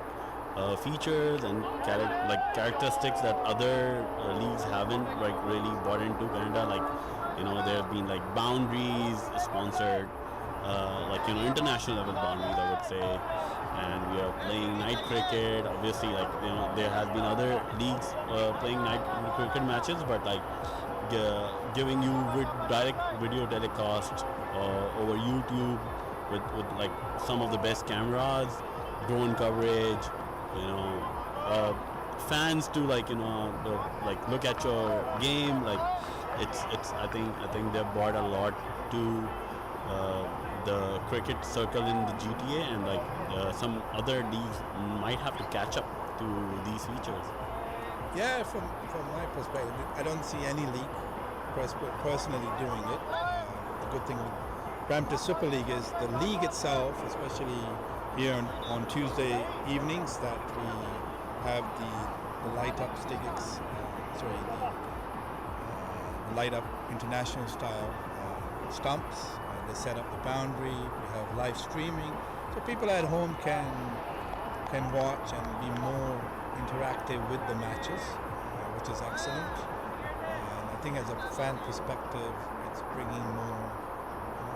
features and characteristics that other leagues haven't really bought into Canada. There have been boundaries sponsored, international level boundaries, I would say, and we are playing night cricket. Obviously, there has been other leagues playing night cricket matches, but giving you direct video telecast over YouTube with some of the best cameras, drone coverage, fans to look at your game. I think they've brought a lot to the cricket circle in the GTA, and some other leagues might have to catch up to these features. Yeah, from my perspective, I don't see any league personally doing it. The good thing with Brampton Super League is the league itself, especially here on Tuesday evenings, that we have the light up the light up international style stumps. They set up the boundary. We have live streaming, so people at home can watch and be more interactive with the matches, which is excellent. And I think as a fan perspective, it's bringing more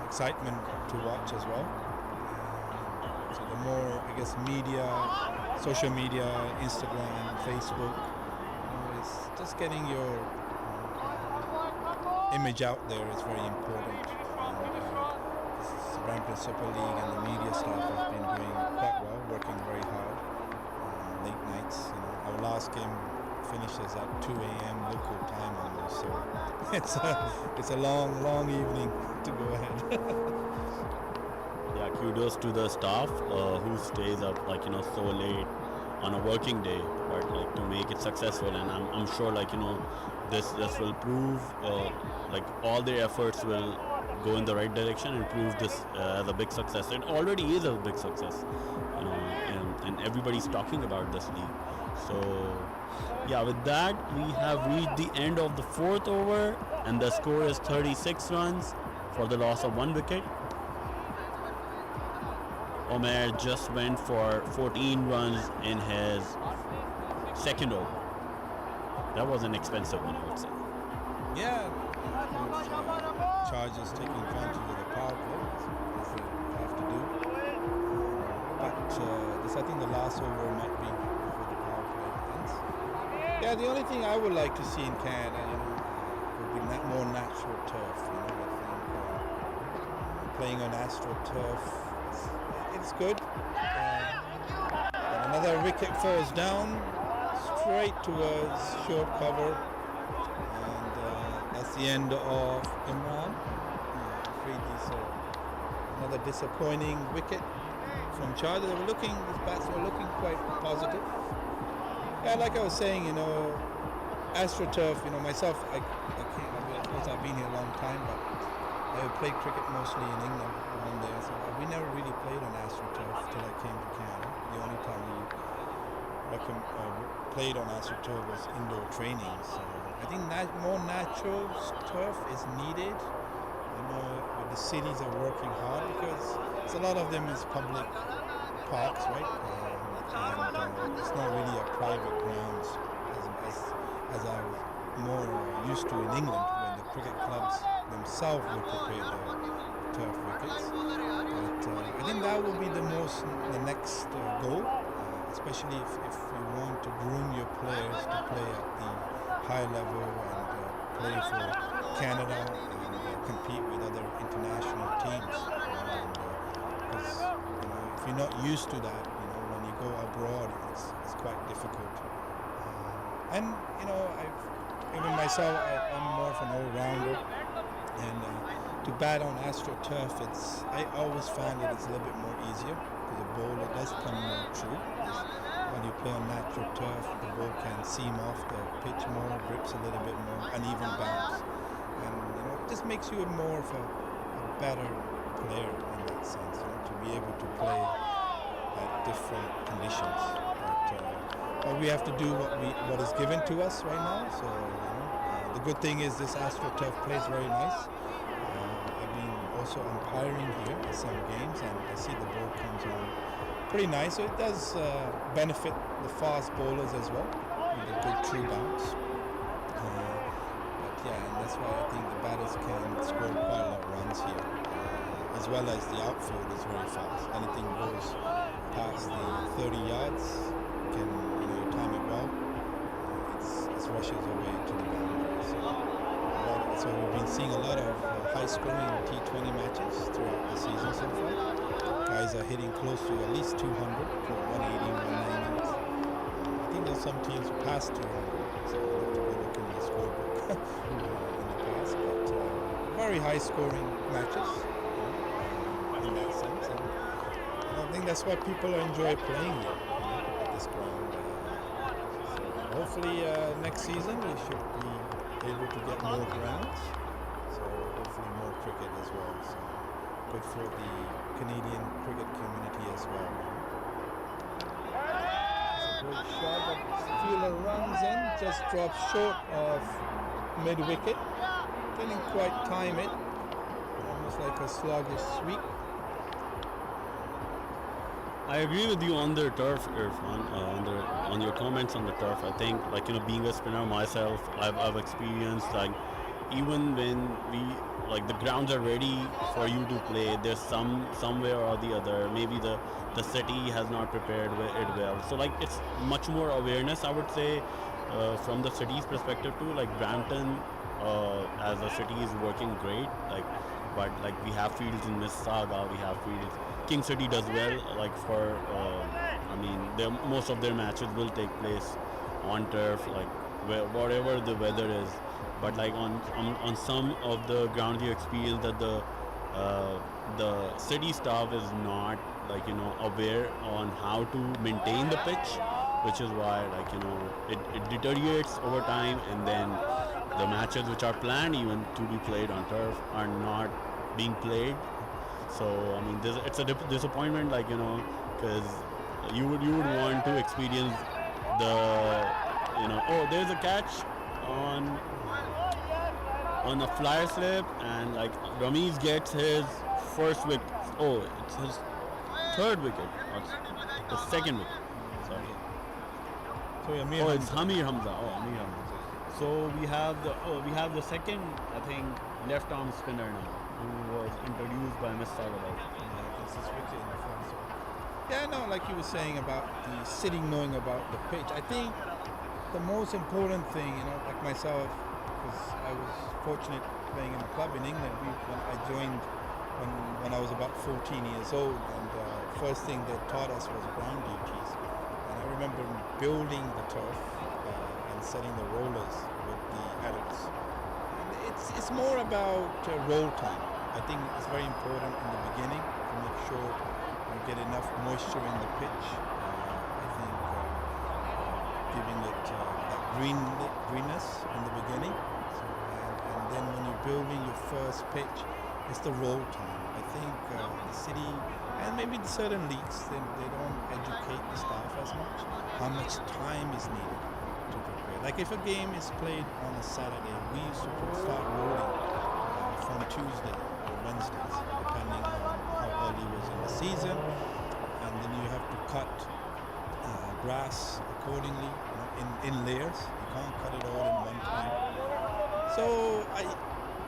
excitement to watch as well. So the more, I guess, media, social media, Instagram, Facebook, it's just getting your image out there is very important. And the Brampton Super League and the media staff has been doing quite well, working very hard. Late nights, our last game finishes at 2 a.m. local time almost, so it's a long evening to go ahead. Yeah, kudos to the staff who stays up so late on a working day, but to make it successful. And I'm sure this will prove all their efforts will go in the right direction and prove this as a big success. It already is a big success, and everybody's talking about this league. So yeah, with that we have reached the end of the fourth over, and the score is 36 runs for the loss of 1 wicket. Omer just went for 14 runs in his second over. That was an expensive one, I would say. Yeah, Chargers taking advantage of the power play, as they have to do. But this, I think, the last over might be before the power play ends. Yeah, the only thing I would like to see in Canada, would be more natural turf. I think playing on AstroTurf, it's good. And another wicket falls down straight towards short cover, and that's the end of Imran. Another disappointing wicket from Charger. These bats were looking quite positive. Yeah, like I was saying, AstroTurf. Myself, I can't. Of course, I've been here a long time, but I played cricket mostly in England around there. So we never really played on AstroTurf till I came to Canada. The only time we played on AstroTurf was indoor training. So I think more natural turf is needed. The cities are working hard because a lot of them is public parks, right? And it's not really a private grounds as I was more used to in England, when the cricket clubs themselves will prepare their turf wickets. But I think that will be the next goal, especially if you want to groom your players to play at the high level and play for Canada and compete with other international teams. Because if you're not used to that, when you go abroad, it's quite difficult. And even myself, I'm more of an all-rounder, and to bat on AstroTurf, I always find it's a little bit more easier because the ball does come more true. When you play on natural turf, the ball can seam off the pitch more, grips a little bit more, uneven bounce, and it just makes you more of a better player in that sense, to be able to play at different conditions. But we have to do what is given to us right now. So the good thing is this AstroTurf plays very nice. I've been also umpiring here at some games, and I see the ball comes on pretty nice. So it does benefit the fast bowlers as well with a good true bounce. But yeah, and that's why I think the batters can score quite a lot of runs here, as well as the outfield is very fast. Anything goes past the 30 yards, can time it well, it rushes away to the boundary. So we've been seeing a lot of high-scoring T20 matches throughout the season so far. Guys are hitting close to at least 200, 180, 190. I think there's some teams past 200, so we'll have to be looking at the scorebook in the past. But very high-scoring matches in that sense. And I think that's why people enjoy playing here at this ground. So hopefully next season we should be able to get more grounds. So hopefully more cricket as well. So good for the Canadian cricket community as well. It's a great shot, but fielder runs in, just drops short of mid wicket. Didn't quite time it. Almost like a sluggish sweep. I agree with you on the turf, Irfan. On your comments on the turf. I think, like, being a spinner myself, I've experienced, like, even when the grounds are ready for you to play, there's somewhere or the other, maybe the city has not prepared it well. So, like, it's much more awareness, I would say, from the city's perspective too. Like, Brampton as a city is working great. But we have fields in Mississauga, we have fields. King City does well. Like, for most of their matches will take place on turf, like whatever the weather is. But, like, on some of the grounds, you experience that the city staff is not, aware on how to maintain the pitch, which is why, it deteriorates over time, and then the matches which are planned even to be played on turf are not being played. So, it's a disappointment, because you would want to experience there's a catch on a flyer slip, and, like, Ramiz gets his first wicket. Oh, it's his third wicket, or the second wicket. Sorry. So it's Hamir Hamza. Hamir Hamza. So we have the second, I think, left arm spinner now, who was introduced by Mississauga Dolphins. This is wicket in the front. So. Yeah, no, like you were saying about the city knowing about the pitch. I think the most important thing, like myself, because I was fortunate playing in the club in England. When I joined when I was about 14 years old, and first thing they taught us was ground duties. And I remember building the turf and setting the rollers with the adults. And it's more about roll time. I think it's very important in the beginning to make sure you get enough moisture in the pitch. I think giving it that greenness in the beginning. And then when you're building your first pitch, it's the roll time. I think the city and maybe the certain leagues, they don't educate the staff as much how much time is needed to prepare. Like, if a game is played on a Saturday, we used to start rolling from Tuesday or Wednesdays, depending on how early it was in the season, and then you have to cut grass accordingly, in layers. You can't cut it all in one time. So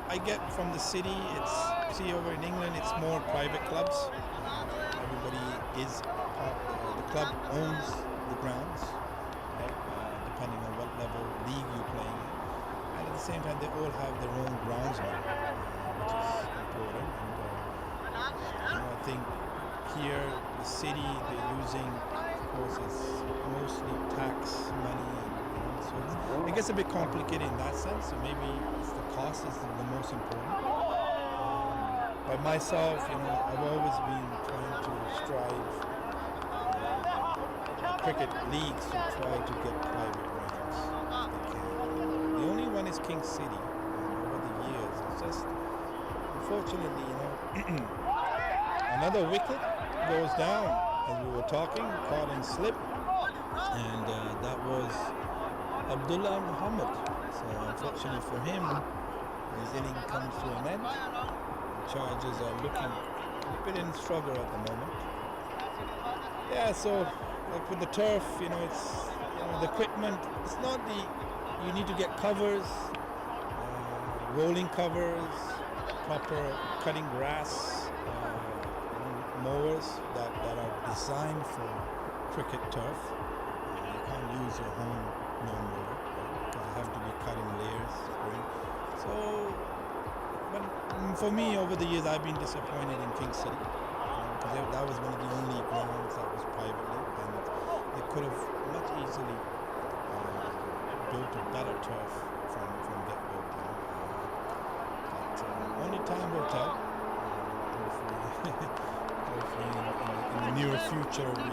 I get from the city, see over in England, it's more private clubs. Everybody is the club owns the grounds, depending on what level league you're playing in. And at the same time, they all have their own groundsman, which is important. And I think here, the city, they're using, of course, it's mostly tax money. So it gets a bit complicated in that sense. So maybe the cost is the most important. By myself, I've always been trying to strive cricket leagues to try to get private grounds. The only one is King City. Over the years, it's just unfortunately, another wicket goes down as we were talking, caught in slip, and that was Abdullah Muhammad. So unfortunately for him, his inning comes to an end. The Chargers are looking a bit in struggle at the moment. Yeah, so like with the turf, it's the equipment. It's not you need to get covers, rolling covers, proper cutting grass, mowers that are designed for cricket turf. You can't use your home lawnmower because you have to be cutting layers. So, but for me, over the years, I've been disappointed in King City because that was one of the only grounds that was privately, and they could have much easily built a better turf from get-go. But only time will tell. Hopefully in the near future, we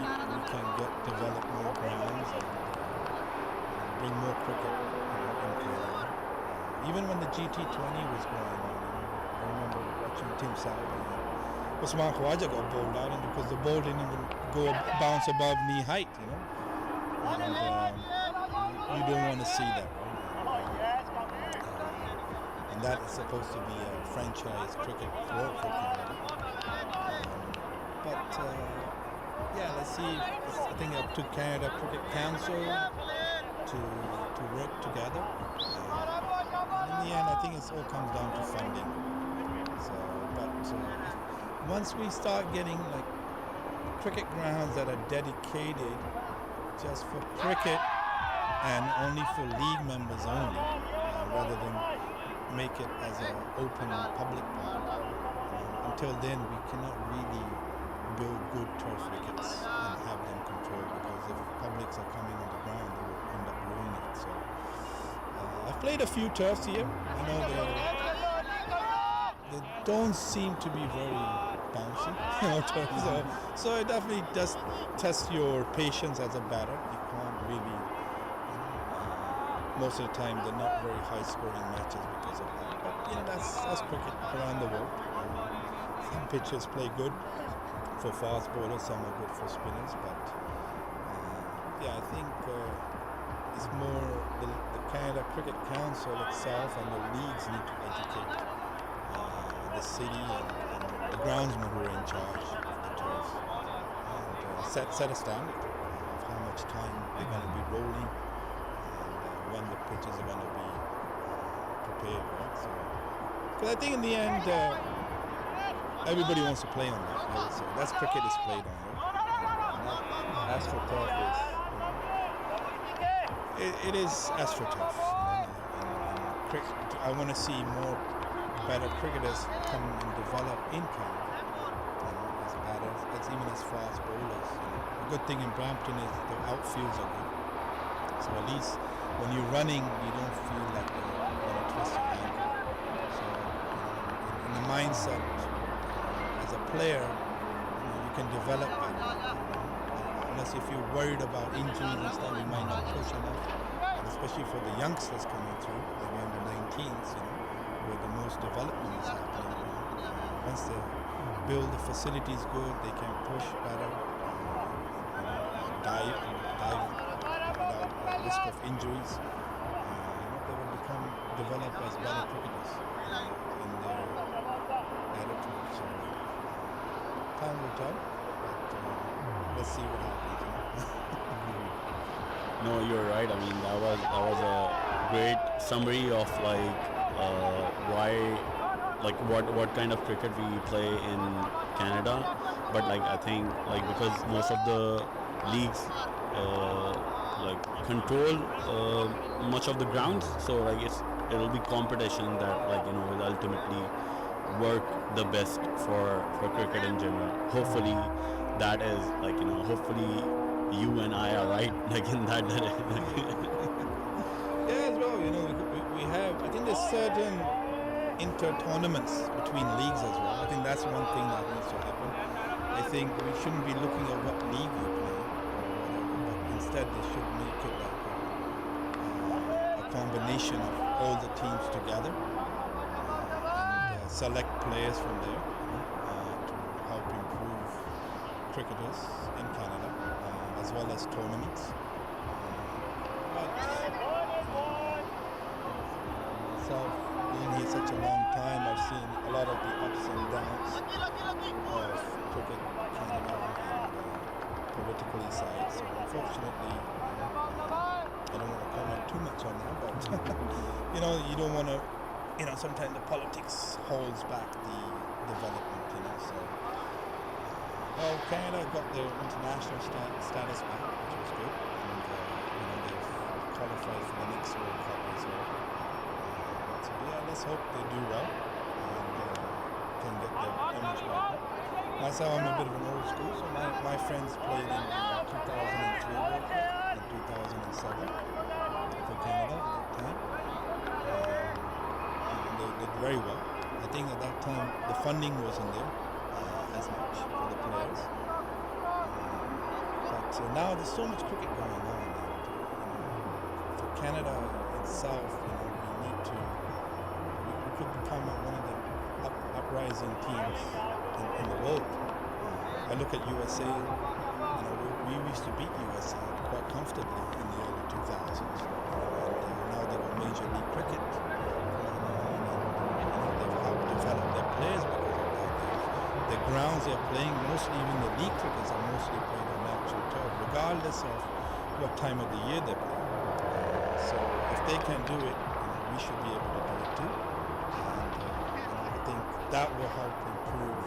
can develop more grounds and bring more cricket in Canada. even when the GT20 was going on, I remember watching Tim Southey. Usman Khawaja got bowled out, and because the ball didn't even bounce above knee height, and you don't want to see that, right? And that is supposed to be a franchise cricket for Canada. But yeah, let's see. I think up to Canada Cricket Council to work together. In the end, I think it all comes down to funding. So, but once we start getting like cricket grounds that are dedicated just for cricket and only for league members only, rather than make it as an open public park. Until then, we cannot really build good turf wickets and have them controlled, because if publics are coming on the ground, they will end up ruining it. So I've played a few turfs here. I know they don't seem to be very bouncy, turfs. So it definitely does test your patience as a batter. You can't really. Most of the time, they're not very high-scoring matches because of that. But that's cricket around the world. Some pitchers play good for fast bowlers, some are good for spinners. But yeah, I think it's more the Canada Cricket Council itself and the leagues need to educate the city and the groundsmen who are in charge of the turf, and set a standard of how much time they're going to be rolling. When the pitches are going to be prepared, right? So, because I think in the end, everybody wants to play on that. I would say that's cricket is played on, right? AstroTurf is, it is AstroTurf. I want to see more better cricketers come and develop in Canada, as batters, as even as fast bowlers. The good thing in Brampton is the outfields are good, so at least when you're running, you don't feel like you're going to twist your ankle. So, in the mindset, as a player, you can develop better. Unless if you're worried about injuries and stuff, you might not push enough. And especially for the youngsters coming through, maybe under 19s, where the most development is happening. Once they build the facilities good, they can push better, dive risk of injuries, they will develop as better cricketers in their attitude. So time will tell, but let's see what happens. No, you're right. I mean, that was a great summary of what kind of cricket we play in Canada. But I think because most of the leagues control much of the grounds, so it'll be competition that will ultimately work the best for cricket in general. Hopefully that is hopefully you and I are right in that direction. Yeah, as well, we have, I think there's certain inter-tournaments between leagues as well. I think that's one thing that needs to happen. I think we shouldn't be looking at what league you play, instead they should make it a combination of all the teams together and select players from there to help improve cricketers in Canada, as well as tournaments. But myself being here such a long time, I've seen a lot of the ups and downs of cricket Canada and politically side. So unfortunately, I don't want to comment too much on that, but you don't want to, sometimes the politics holds back the development, so. Well, Canada got their international status back, which was good, and they've qualified for the next World Cup as well. So yeah, let's hope they do well and can get their image back. Myself, I'm a bit of an old school, so my friends played in 2003 World Cup and 2007 for Canada at that time. And they did very well. I think at that time the funding wasn't there as much for the players. But now there's so much cricket going on, and for Canada itself, we need to could become one of the uprising teams in the world. I look at USA. We used to beat USA quite comfortably in the early 2000s, and now they've got Major League Cricket going on, and they've helped develop their players because of that. The grounds they're playing, mostly even the league crickets, are mostly played on natural turf, regardless of what time of the year they play. So if they can do it, we should be able to do it too. And I think that will help improve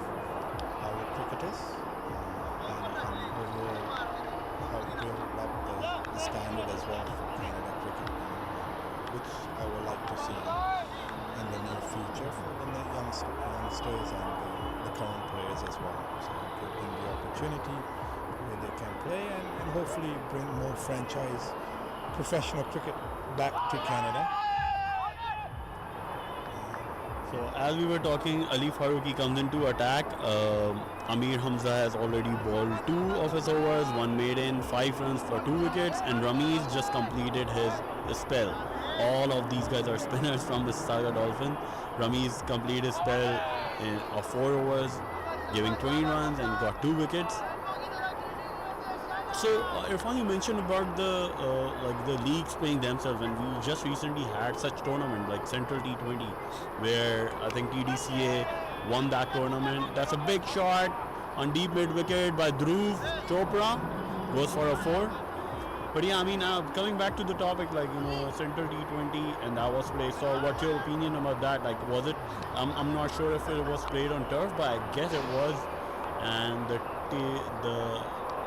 our cricketers and overall help build up the standard as well for Canada cricket, which I would like to see in the near future for the youngsters and the current players as well. So give them the opportunity where they can play and hopefully bring more franchise professional cricket back to Canada. So as we were talking, Ali Faruqi comes into attack. Amir Hamza has already bowled 2 of his overs, 1 maiden, 5 runs for 2 wickets, and Ramiz just completed his spell. All of these guys are spinners from Mississauga Dolphins. Ramiz completed his spell of 4 overs, giving 20 runs and got 2 wickets. So Irfan, you mentioned about the leagues playing themselves, and we just recently had such tournament like Central T20, where I think TDCA won that tournament. That's a big shot on deep mid wicket by Dhruv Chopra, goes for a 4. But yeah, I mean, coming back to the topic, Central T20, and that was played. So what's your opinion about that? Like, was it? I'm not sure if it was played on turf, but I guess it was. And the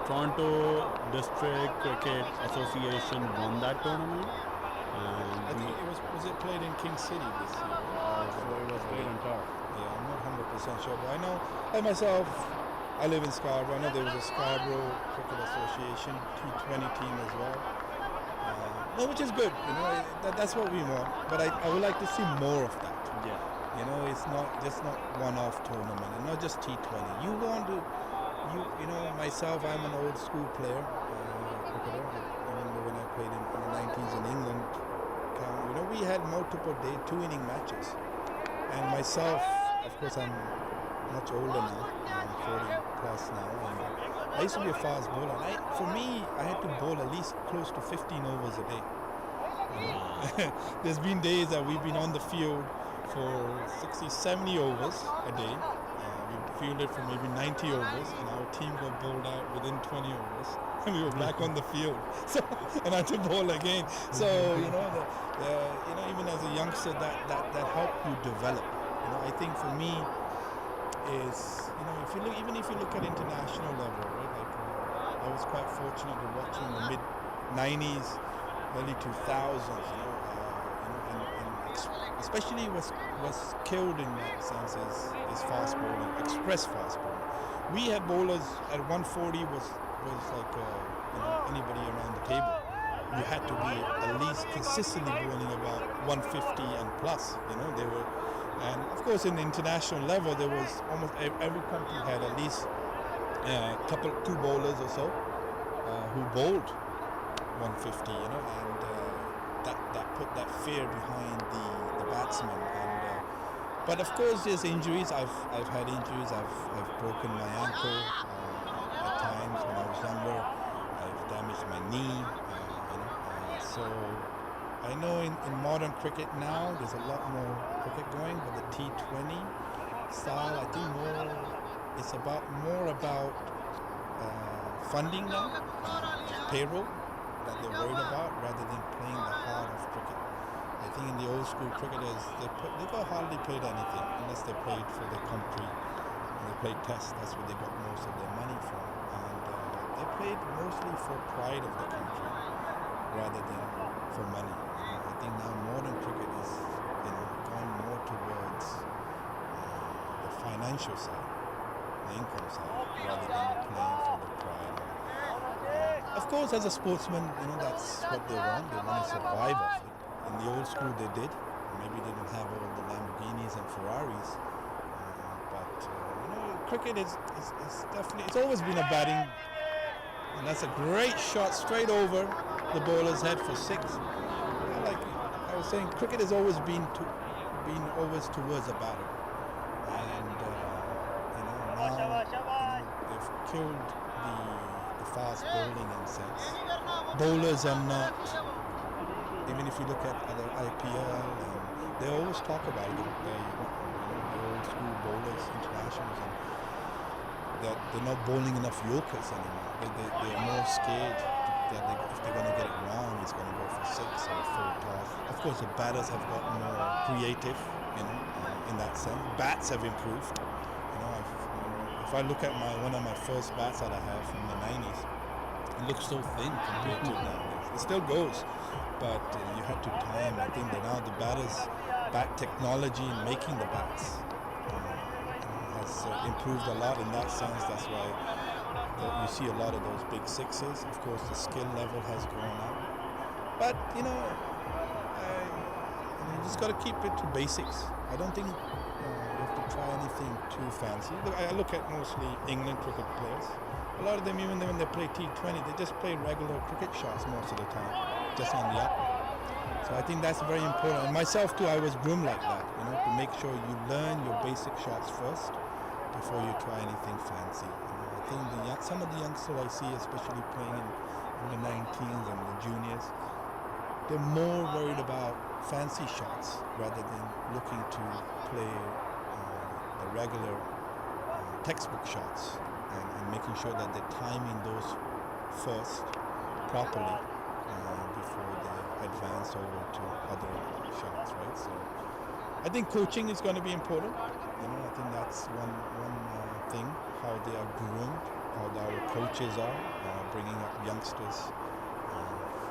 Toronto District Cricket Association won that tournament. And I think it was it played in King City this year? so it was played on turf. Yeah, I'm not 100% sure, but I know, I myself, I live in Scarborough. I know there was a Scarborough Cricket Association T20 team as well. No, which is good, that's what we want. But I would like to see more of that. Yeah. It's not just not one-off tournament and not just T20. You want to, myself, I'm an old school player, cricketer. I remember when I played in the 90s in England. We had multiple 2-inning matches. And myself, of course, I'm much older now. I'm 40 plus now. And I used to be a fast bowler. For me, I had to bowl at least close to 15 overs a day. There's been days that we've been on the field for 60, 70 overs a day. We fielded for maybe 90 overs, and our team got bowled out within 20 overs, and we were back on the field. So, and I had to bowl again. So, even as a youngster, that helped you develop. I think for me is, if you look at international level, right? Like I was quite fortunate to watch in the mid 90s, early 2000s, and especially was killed in that sense is fast bowling, express fast bowling. We had bowlers at 140 was like anybody around the table. You had to be at least consistently bowling about 150 and plus. They were, and of course in the international level there was almost every country had at least two bowlers or so who bowled 150. And that put that fear behind the batsman. And but of course there's injuries. I've had injuries. I've broken my ankle at times when I was younger. I've damaged my knee. So I know in modern cricket now there's a lot more cricket going, but the T20 style, I think it's more about funding now, payroll that they're worried about, rather than playing the heart of cricket. I think in the old school cricketers, they got hardly played anything unless they played for their country. And they played tests, that's where they got most of their money from. And they played mostly for pride of the country rather than for money. I think now modern cricket is gone more towards the financial side, the income side, rather than playing for the pride. Of course, as a sportsman, that's what they want. They want to survive off it. In the old school, they did. Maybe they didn't have all the Lamborghinis and Ferraris, but cricket is definitely. It's always been a batting, and that's a great shot straight over the bowler's head for 6. Like I was saying, cricket has always been been always towards the batter, and now they've killed the fast bowling in sense. Bowlers are not. Even if you look at other IPL, and they always talk about it, the old school bowlers, internationals, and that they're not bowling enough Yorkers anymore. They're more scared that if they're going to get it wrong, it's going to go for 6 or 4 toss. Of course, the batters have got more creative, in that sense. Bats have improved. If I look at one of my first bats that I have from the 90s, it looks so thin compared to nowadays. It still goes, but you have to time. I think that now the batters' bat technology in making the bats has improved a lot in that sense. That's why you see a lot of those big sixes. Of course, the skill level has gone up, but you just got to keep it to basics. I don't think you have to try anything too fancy. I look at mostly England cricket players. A lot of them, even when they play T20, they just play regular cricket shots most of the time, just on the up. So I think that's very important. And myself too, I was groomed like that, to make sure you learn your basic shots first before you try anything fancy. I think some of the youngsters I see, especially playing in the 19s and the juniors, they're more worried about fancy shots rather than looking to play the regular textbook shots and making sure that they're timing those first properly before they advance over to other shots, right? So I think coaching is going to be important. I think that's one thing, how they are groomed, how our coaches are bringing up youngsters,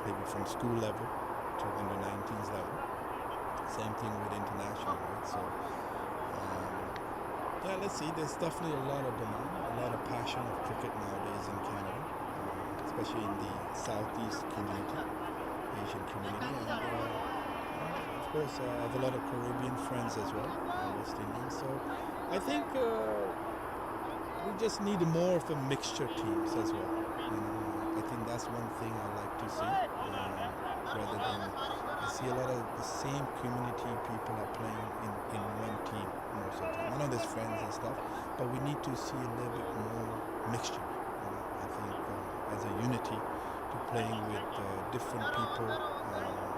maybe from school level to under 19s level. Same thing with international, right? So let's see. There's definitely a lot of demand, a lot of passion of cricket nowadays in Canada, especially in the southeast community, Asian community, and of course I have a lot of Caribbean friends as well, West Indians. So I think we just need more of a mixture teams as well. I think that's one thing I like to see, rather than I see a lot of the same community people are playing in one team most of the time. I know there's friends and stuff, but we need to see a little bit more mixture. I think as a unity to playing with different people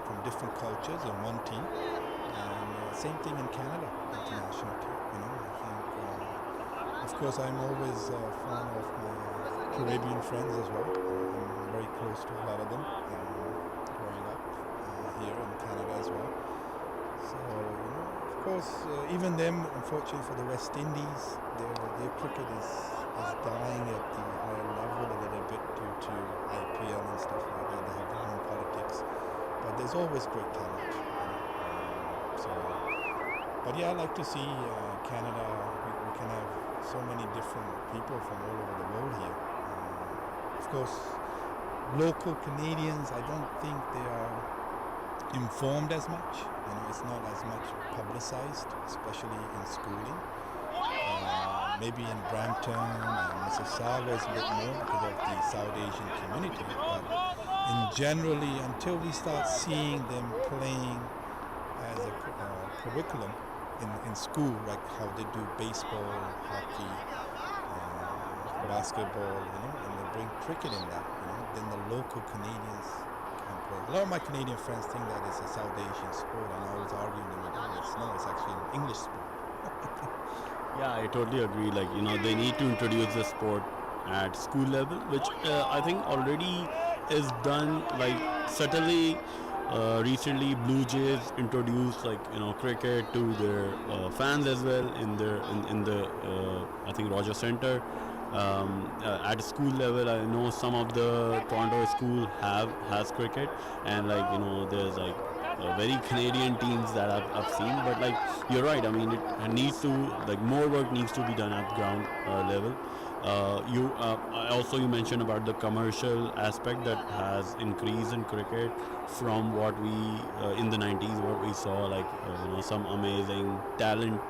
from different cultures in one team. And same thing in Canada, international team. I think, of course, I'm always fond of my Caribbean friends as well. I'm very close to a lot of them growing up here in Canada as well. So, of course, even them, unfortunately for the West Indies, their cricket is dying at the higher level a little bit due to IPL and stuff like that. They have their own politics, but there's always great talent. But yeah, I like to see Canada. We can have so many different people from all over the world here. Of course, local Canadians, I don't think they are informed as much. It's not as much publicized, especially in schooling. Maybe in Brampton and Mississauga is a bit more because of the South Asian community. But generally, until we start seeing them playing as a curriculum in school, like how they do baseball, hockey, basketball, and they bring cricket in that, then the local Canadians can play. A lot of my Canadian friends think that it's a South Asian sport, and I always argue them with them. It's actually an English sport. Yeah, I totally agree. They need to introduce the sport at school level, which I think already is done, subtly. Recently, Blue Jays introduced cricket to their fans as well in the I think Rogers Centre. At school level, I know some of the Toronto school has cricket, and there's very Canadian teams that I've seen. But you're right. I mean, it needs to more work needs to be done at ground level. You mentioned about the commercial aspect that has increased in cricket from what we in the 90s, what we saw, some amazing talent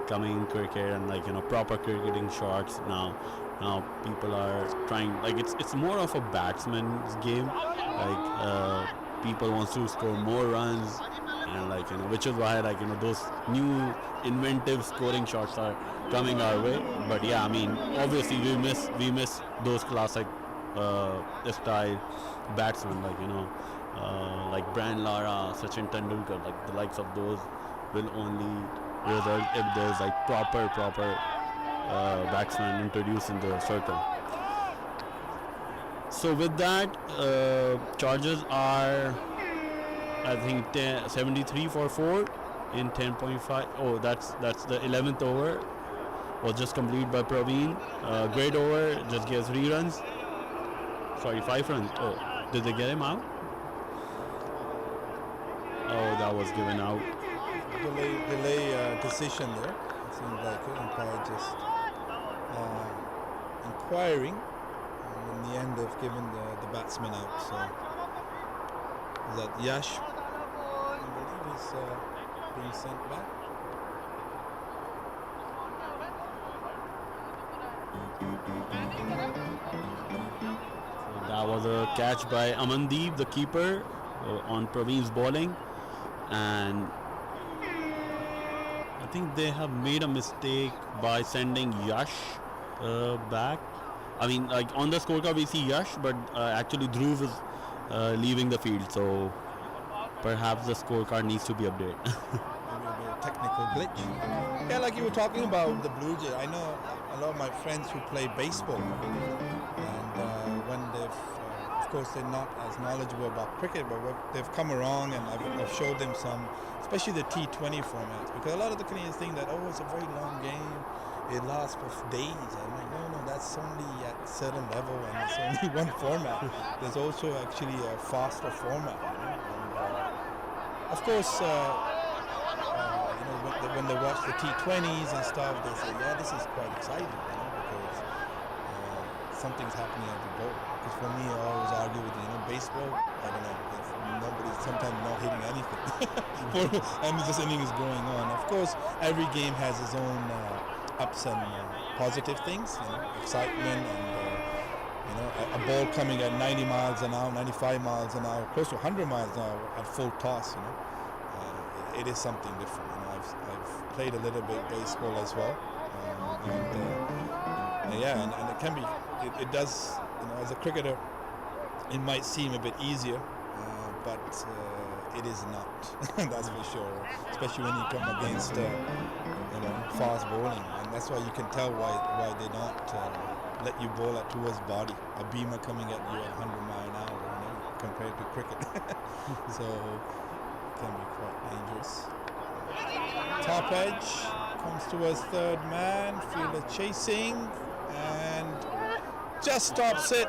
coming in cricket and proper cricketing shots. Now people are trying, it's more of a batsman's game. People wants to score more runs and which is why those new inventive scoring shots are coming our way. But yeah, I mean, obviously we miss those classic style batsmen like Brian Lara, Sachin Tendulkar, like the likes of those will only result if there's like proper batsman introduced in the circle. So with that, Chargers are, I think, 73 for 4 in 10.5. Oh, that's the 11th over. Was just completed by Praveen. Great over, just gave 3 runs. Sorry, 5 runs. Oh, did they get him out? Oh, that was given out. Delay decision there. It seems like it. Umpire just inquiring. And in the end, they've given the batsman out. So is that Yash? I believe he's being sent back. So that was a catch by Amandeep, the keeper, on Praveen's bowling, and I think they have made a mistake by sending Yash back. I mean, like on the scorecard we see Yash, but actually Dhruv is leaving the field, so perhaps the scorecard needs to be updated. Maybe a technical glitch. Yeah, like you were talking about the Blue Jays. I know a lot of my friends who play baseball, and when they've, of course, they're not as knowledgeable about cricket, but they've come around, and I've showed them some, especially the T20 formats, because a lot of the Canadians think that, oh, it's a very long game, it lasts for days. I'm like, no, that's only at a certain level, and it's only one format. There's also actually a faster format. And, of course, when they watch the T20s and stuff, they say, yeah, this is quite exciting, because something's happening every ball. Because for me, I always argue with baseball. I don't know, if nobody's sometimes not hitting anything, and this inning is going on. Of course, every game has its own ups and positive things, excitement, and a ball coming at 90 miles an hour, 95 miles an hour, close to 100 miles an hour at full toss. It is something different. I've played a little bit baseball as well, and it can be. It does. As a cricketer, it might seem a bit easier, but it is not. That's for sure. Especially when you come against fast bowling, and that's why you can tell why they don't let you bowl at towards body. A beamer coming at you at 100 mile an hour, compared to cricket. So it can be quite dangerous. Top edge comes towards third man. Fielder chasing and just stops it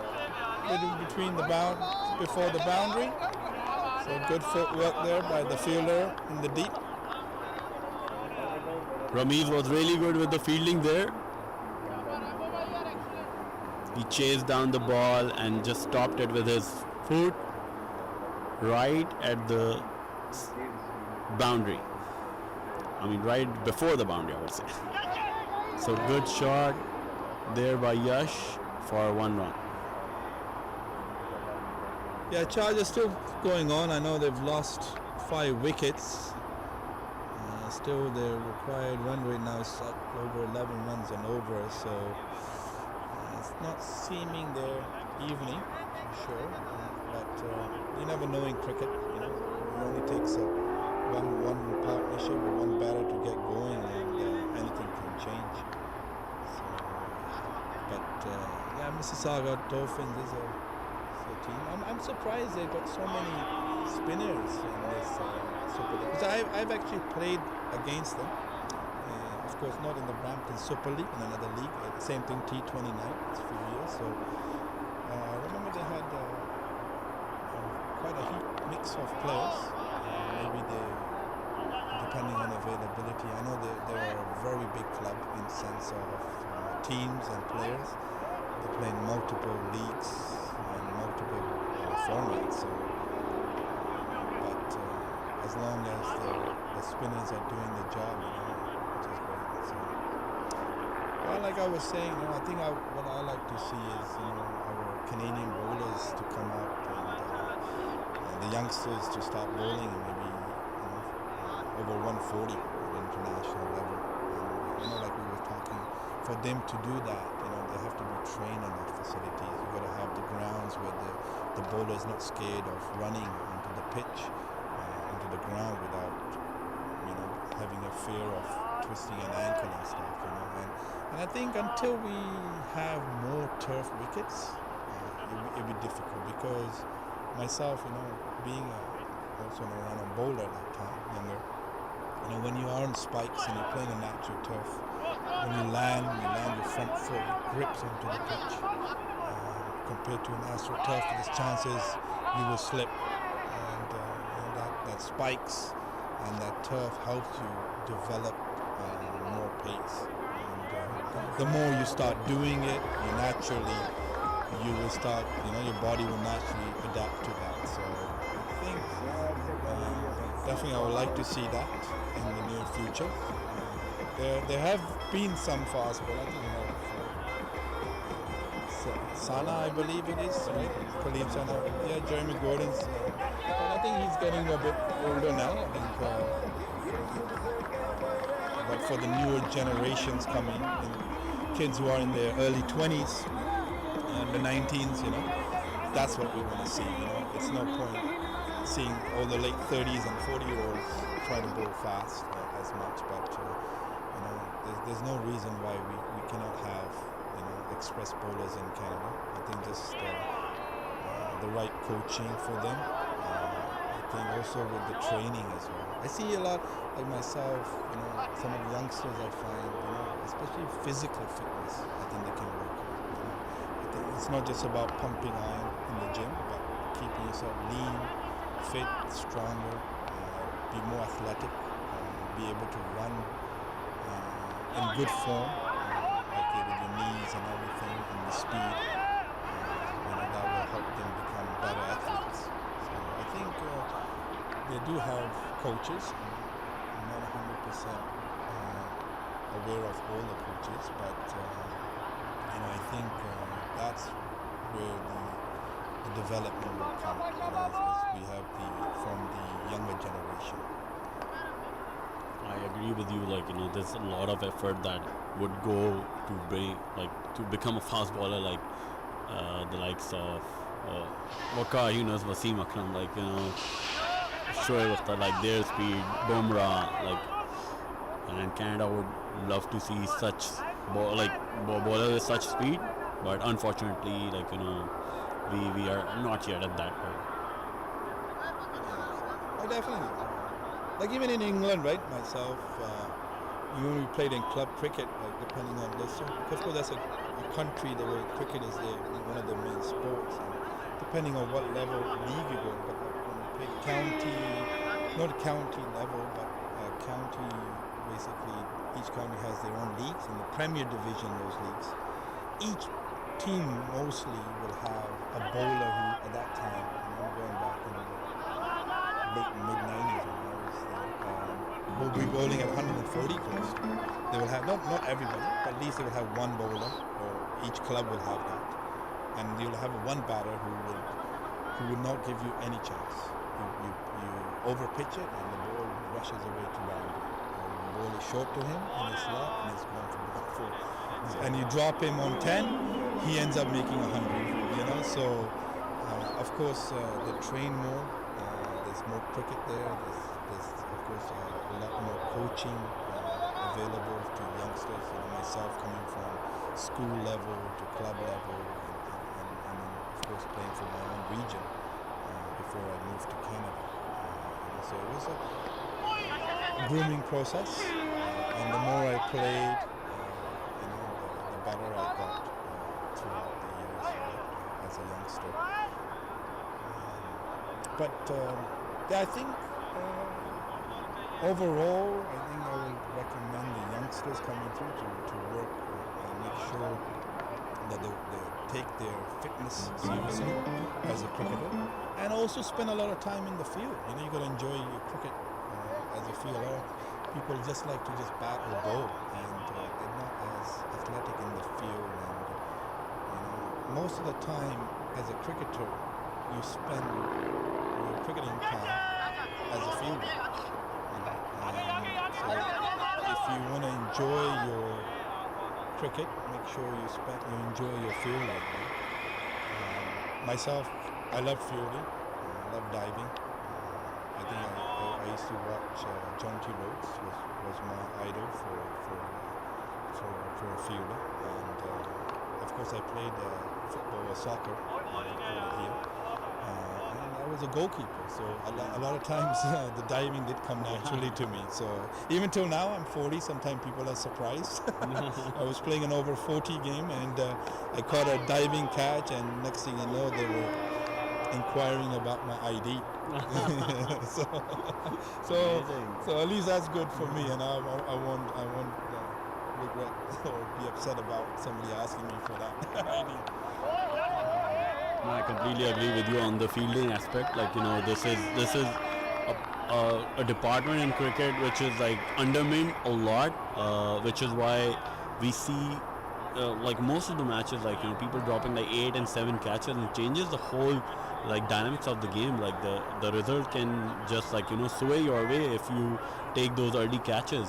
between before the boundary. So good footwork there by the fielder in the deep. Ramiz was really good with the fielding there. He chased down the ball and just stopped it with his foot right at the boundary. I mean, right before the boundary, I would say. So good shot there by Yash for 1 run. Yeah, Chargers still going on. I know they've lost 5 wickets. Still, their required run rate now is at over 11 runs and over. So it's not seeming they're evening, for sure. But you never know in cricket. It only takes one partnership or one batter to get going, and anything can change. So, but Mississauga Dolphins is a team. I'm surprised they've got so many spinners in this Super League. Because I've actually played against them. Of course, not in the Brampton Super League, in another league. Same thing, T29, it's a few years. So I remember they had quite a mix of players. Maybe depending on availability. I know they're a very big club in the sense of teams and players. They play in multiple leagues and multiple formats. So, but as long as the spinners are doing the job, which is great. So, well, like I was saying, I think what I like to see is our Canadian bowlers to come out and the youngsters to start bowling, maybe over 140 at international level. And, like we were talking, for them to do that, they have to be trained in the facilities. You got to have the grounds where the bowler is not scared of running onto the pitch, onto the ground without, having a fear of twisting an ankle and stuff. And I think until we have more turf wickets, it'll be difficult, because myself, being also an all-round bowler at that time, younger, when you are on spikes and you're playing a natural turf, when you land your front foot grips onto the pitch. Compared to an AstroTurf, there's chances you will slip, and that spikes and that turf helps you develop more pace. And the more you start doing it, you will start, your body will naturally adapt to that. So I think definitely I would like to see that in the near future. There have been some fast ball. I think Sana, I believe it is, right? Khalid Sana. Yeah, Jeremy Gordon's. But I think he's getting a bit older now. I think, but for the newer generations coming, kids who are in their early 20s and the 19s, that's what we want to see. It's no point seeing all the late 30s and 40-year-olds try to bowl fast as much, but there's no reason why we cannot have express bowlers in Canada. I think just the right coaching for them. I think also with the training as well. I see a lot, like myself, some of the youngsters I find, especially physical fitness, I think they can work on. I think it's not just about pumping iron in the gym, but keeping yourself lean, fit, stronger, be more athletic, be able to run in good form, like with your knees and everything, and the speed, that will help them become better athletes. So I think they do have coaches. I'm not 100% aware of all the coaches, but I think that's where the development will come. As we have from the younger generation. I agree with you. There's a lot of effort that would go to bring, to become a fast bowler, the likes of Waka, Yunus, Wasim Akram, Shoaib Akhtar, their speed, Bumrah, and Canada would love to see such bowlers with such speed, but unfortunately, we are not yet at that point. Oh, definitely. Like even in England, right? Myself, when we played in club cricket, depending on this, so of course that's a country that where cricket is one of the main sports. And depending on what level league you go, but when we play county, not county level, but county, basically each county has their own leagues, and the Premier Division, those leagues. Each team mostly will have a bowler who, at that time, going back in the late mid-90s when I was there, will be bowling at 140 close. They will have, not everybody, but at least they will have one bowler, or each club will have that. And you'll have one batter who will not give you any chance. You over-pitch it, and the ball rushes away to boundary. The ball is short to him, and it's long, and it's gone for ball 4. And you drop him on 10, he ends up making 100, So, of course, they train more. There's more cricket there. There's of course, a lot more coaching available to youngsters. Myself coming from school level to club level, and then, of course, playing for my own region before I moved to Canada. So it was a grooming process, and the more I played, the better I got throughout the years as a youngster. But I think overall, I think I would recommend the youngsters coming through to work and make sure that they take their fitness seriously as a cricketer, and also spend a lot of time in the field. You got to enjoy your cricket as a field. A lot of people just like to just bat or bowl, and they're not as athletic in the field. And most of the time, as a cricketer, you spend your cricketing time as a fielder. And enjoy your cricket, make sure you enjoy your fielding. Myself, I love fielding, I love diving. I think I used to watch John T. Rhodes was my idol for a fielder, and of course I played football or soccer here. And I was a goalkeeper, so a lot of times the diving did come naturally to me. So even till now, I'm 40. Sometimes people are surprised. I was playing an over 40 game, and I caught a diving catch, and next thing you know, they were inquiring about my ID. so at least that's good for me, and I won't regret or be upset about somebody asking me for that ID. No, I completely agree with you on the fielding aspect. Like, this is a department in cricket which is like undermined a lot, which is why we see like most of the matches, like people dropping like 8 and 7 catches, and changes the whole like dynamics of the game. Like the result can just like sway your way if you take those early catches.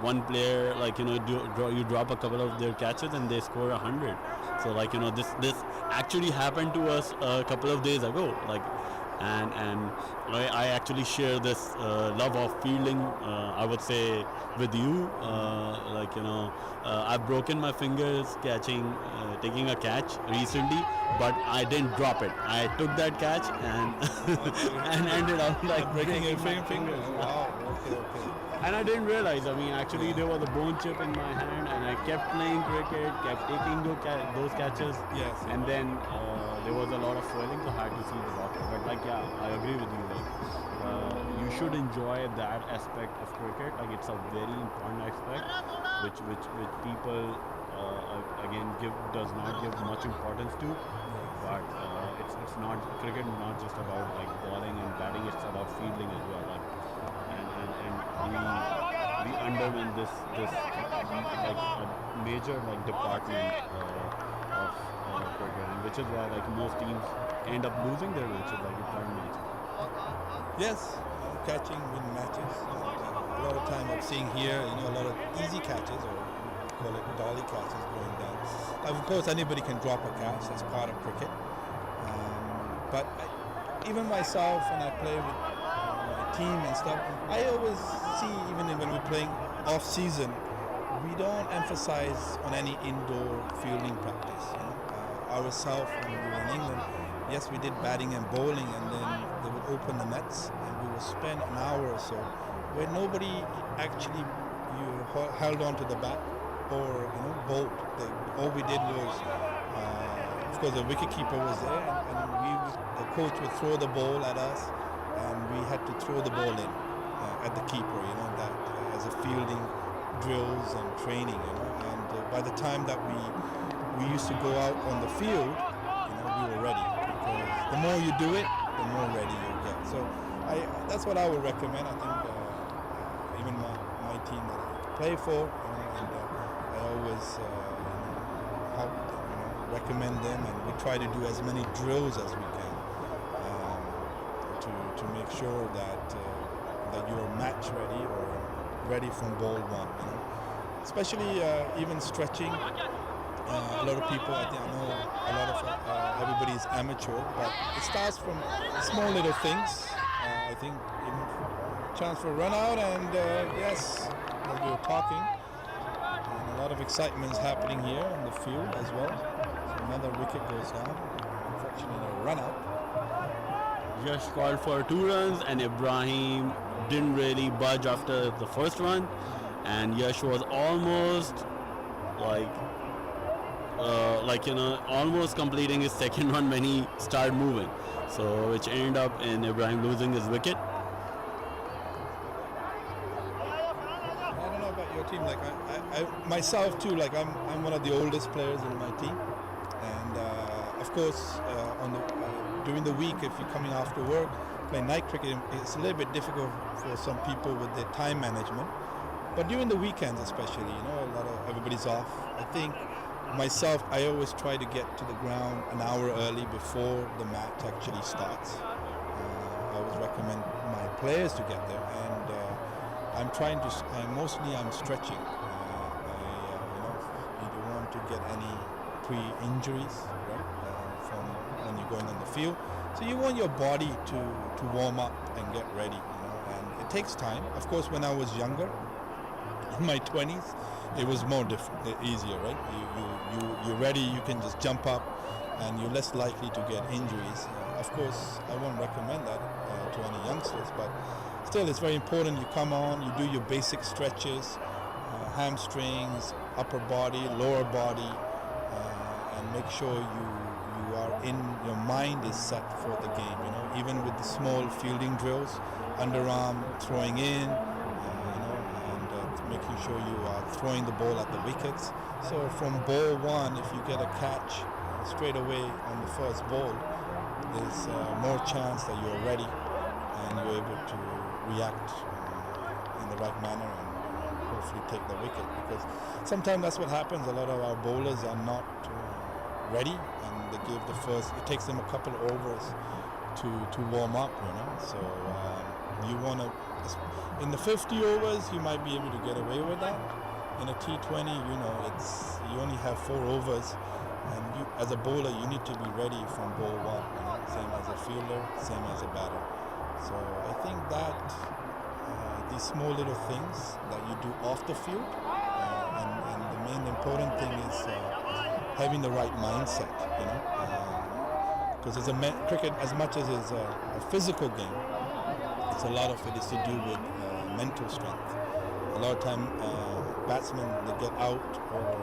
One player, like you drop a couple of their catches and they score 100. So like this actually happened to us a couple of days ago. Like and I actually share this love of fielding, I would say, with you. I've broken my fingers taking a catch recently, but I didn't drop it. I took that catch and and ended up like breaking your fingers. Wow. Okay. And I didn't realize. I mean, actually, there was a bone chip in my hand, and I kept playing cricket, kept taking those catches. Yes. And then there was a lot of swelling, so I had to see the doctor. But like, yeah, I agree with you. Like, you should enjoy that aspect of cricket. Like, it's a very important aspect, which people again does not give much importance to. But it's not cricket. Not just about like bowling and batting. It's about fielding as well. Like, and we undermine this like a major like department of cricket, and which is why like most teams end up losing their matches, like important matches. Yes, catching win matches. A lot of time I'm seeing here, a lot of easy catches, or we call it dolly catches, going down. Of course, anybody can drop a catch. That's part of cricket. But even myself, when I play with team and stuff, I always see, even when we're playing off season, we don't emphasize on any indoor fielding practice. Ourselves, when we were in England, yes, we did batting and bowling, and then they would open the nets, and we would spend an hour or so where nobody actually held on to the bat or bowled. All we did was, of course, the wicket keeper was there, and the coach would throw the ball at us, and we had to throw the ball in at the keeper, that as a fielding drills and training, and by the time that we used to go out on the field, we were ready, because the more you do it, the more ready you get. So that's what I would recommend. I think even my team that I play for, and I always help, recommend them, and we try to do as many drills as we can. To make sure that you're match ready or ready from ball one, especially even stretching. A lot of people, I know a lot of everybody's amateur, but it starts from small little things. I think even chance for run out, and yes, as we were talking, and a lot of excitement is happening here on the field as well. So another wicket goes down, unfortunately a run out. Yash called for 2 runs, and Ibrahim didn't really budge after the first run, and Yash was almost almost completing his second run when he started moving, so which ended up in Ibrahim losing his wicket. I don't know about your team. Like I myself too. Like I'm one of the oldest players in my team, and of course during the week, if you're coming after work, playing night cricket, it's a little bit difficult for some people with their time management. But during the weekends, especially, everybody's off. I think myself, I always try to get to the ground an hour early before the match actually starts. I always recommend my players to get there, and I'm stretching. want to get any pre-injuries, right, from when you're going on the field. So you want your body to warm up and get ready, and it takes time. Of course, when I was younger, in my 20s, it was more easier, right? You're ready, you can just jump up, and you're less likely to get injuries. Of course, I won't recommend that to any youngsters, but still, it's very important. You come on, you do your basic stretches, hamstrings, upper body, lower body, and make sure you are in, your mind is set for the game. Even with the small fielding drills, underarm throwing in, and making sure you are throwing the ball at the wickets. So from ball one, if you get a catch straight away on the first ball, there's more chance that you're ready and you're able to react in the right manner and hopefully take the wicket, because sometimes that's what happens. A lot of our bowlers are not ready, and they give it takes them a couple of overs to warm up, so you want to, in the 50 overs you might be able to get away with that. In a T20, you only have 4 overs, and you, as a bowler, you need to be ready from ball one, same as a fielder, same as a batter. So I think that these small little things that you do off the field, and the main important thing is having the right mindset, because cricket, as much as it's a physical game, it's a lot of it is to do with mental strength. A lot of time, batsmen, they get out or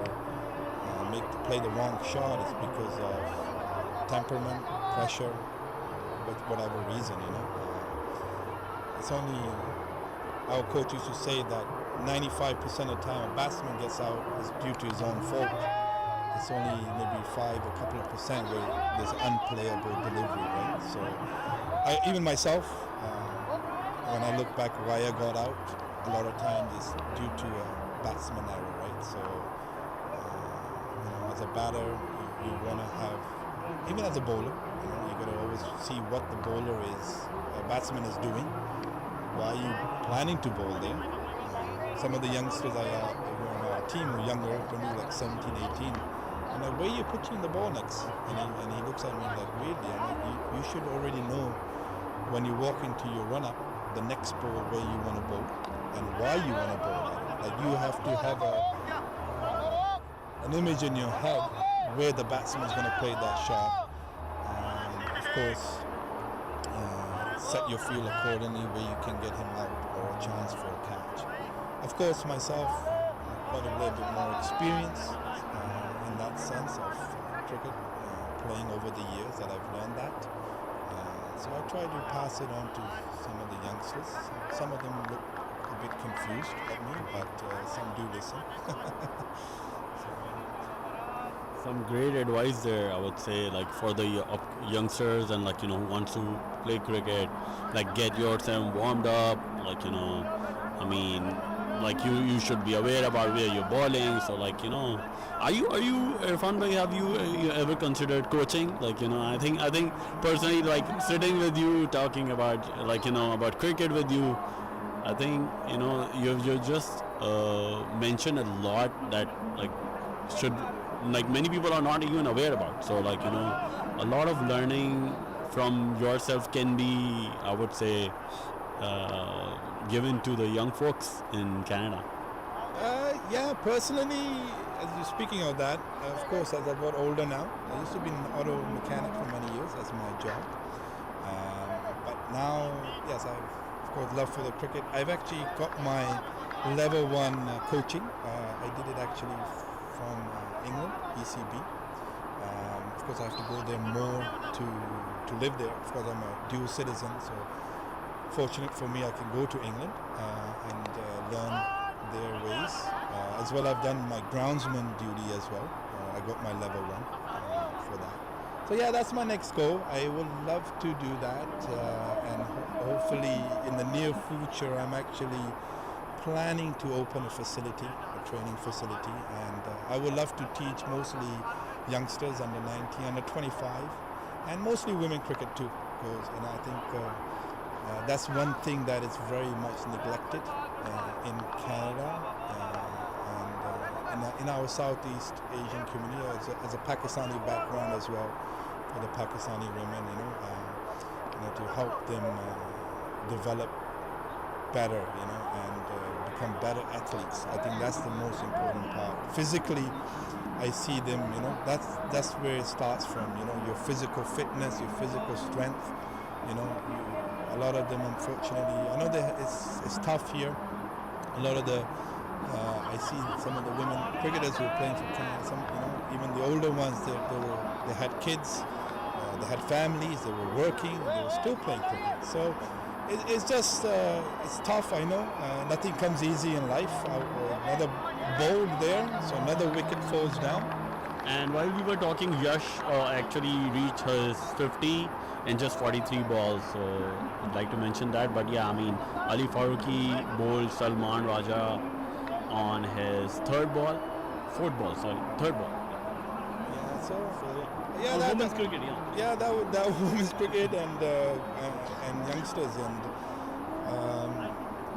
play the wrong shot is because of temperament, pressure, whatever reason, It's only, our coach used to say that 95% of the time a batsman gets out is due to his own fault. It's only maybe a couple of percent where there's unplayable delivery, right? So even myself, when I look back why I got out, a lot of times it's due to a batsman error, right? So as a batter, you want to have, even as a bowler, you got to always see what the batsman is doing. Why are you planning to bowl there? Some of the youngsters who are on our team were younger, maybe like 17, 18. I'm like, where are you pitching the ball next? And he looks at me like, really? I'm like, you should already know when you walk into your run-up, the next ball where you want to bowl and why you want to bowl at it. Like, you have to have an image in your head where the batsman is going to play that shot. And of course, set your field accordingly where you can get him out or a chance for a catch. Of course, myself, I've got a little bit more experience in that sense of cricket, playing over the years that I've learned that. So I try to pass it on to some of the youngsters. Some of them look a bit confused at me, but some do listen. Some great advice there, I would say, like for the youngsters and who wants to play cricket, get yourself warmed up, you should be aware about where you're bowling. So are you Irfan bhai, have you ever considered coaching? I think personally, sitting with you, talking about about cricket with you, I think you just mentioned a lot that should many people are not even aware about. So a lot of learning from yourself can be, I would say, given to the young folks in Canada. Yeah, personally, as you're speaking of that, of course, as I got older now, I used to be an auto mechanic for many years as my job. But now, yes, I've of course love for the cricket. I've actually got my level 1 coaching. I did it actually from England, ECB. Of course, I have to go there more to live there. Of course, I'm a dual citizen, so fortunate for me, I can go to England and learn their ways. As well, I've done my groundsman duty as well. I got my level 1 for that. So yeah, that's my next goal. I would love to do that, and hopefully in the near future, I'm actually planning to open a facility, a training facility, and I would love to teach mostly youngsters under 19, under 25, and mostly women cricket too. And I think that's one thing that is very much neglected in Canada and in our Southeast Asian community as a Pakistani background as well, for the Pakistani women, to help them develop better, and become better athletes. I think that's the most important part. Physically, I see them, that's where it starts from, your physical fitness, your physical strength, a lot of them, unfortunately, I know that it's tough here. A lot of the, I see some of the women cricketers who are playing for Canada, some, even the older ones, they had kids, they had families, they were working, they were still playing cricket. So it's just, it's tough, I know. Nothing comes easy in life. Another bowled there, so another wicket falls down. And while we were talking, Yash actually reached his 50 in just 43 balls. So I'd like to mention that. But yeah, I mean, Ali Faruqi bowled Salman Raja on his third ball. Yeah, so Yeah, women's cricket, yeah. Yeah, that women's cricket and youngsters, and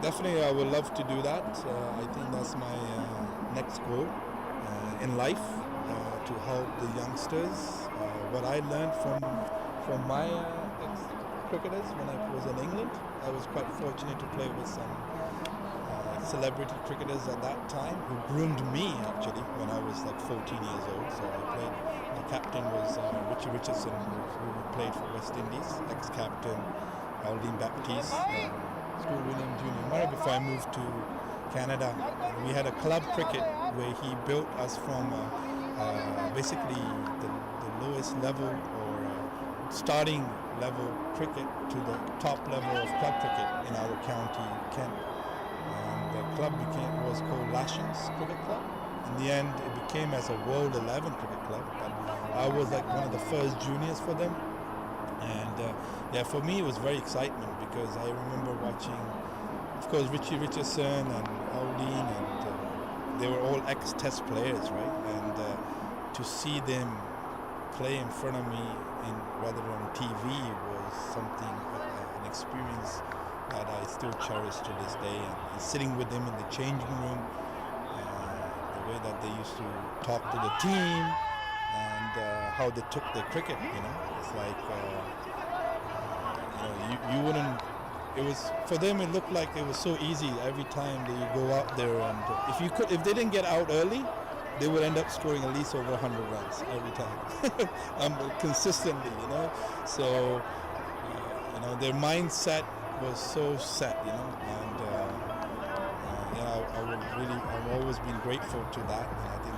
definitely I would love to do that. I think that's my next goal in life, to help the youngsters. What I learned from my ex-cricketers when I was in England, I was quite fortunate to play with some celebrity cricketers at that time who groomed me actually when I was like 14 years old. So I played, the captain was Richie Richardson, who played for West Indies, ex-captain Aldine Baptiste, School William Junior Murray before I moved to Canada. And we had a club cricket where he built us from basically the lowest level or starting level cricket to the top level of club cricket in our county, Kent. And the club was called Lashings Cricket Club. In the end, it became as a World 11 cricket club, but I was like one of the first juniors for them. And yeah, for me it was very excitement because I remember watching, of course, Richie Richardson and Aldine, and they were all ex-test players, right? And to see them play in front of me rather than TV was something, an experience that I still cherish to this day. And sitting with them in the changing room, the way that they used to talk to the team, and how they took their cricket, it's like, you wouldn't, it was, for them it looked like it was so easy every time that you go out there, and if they didn't get out early, they would end up scoring at least over 100 runs every time, consistently, So, their mindset was so set, and I've always been grateful to that, and I think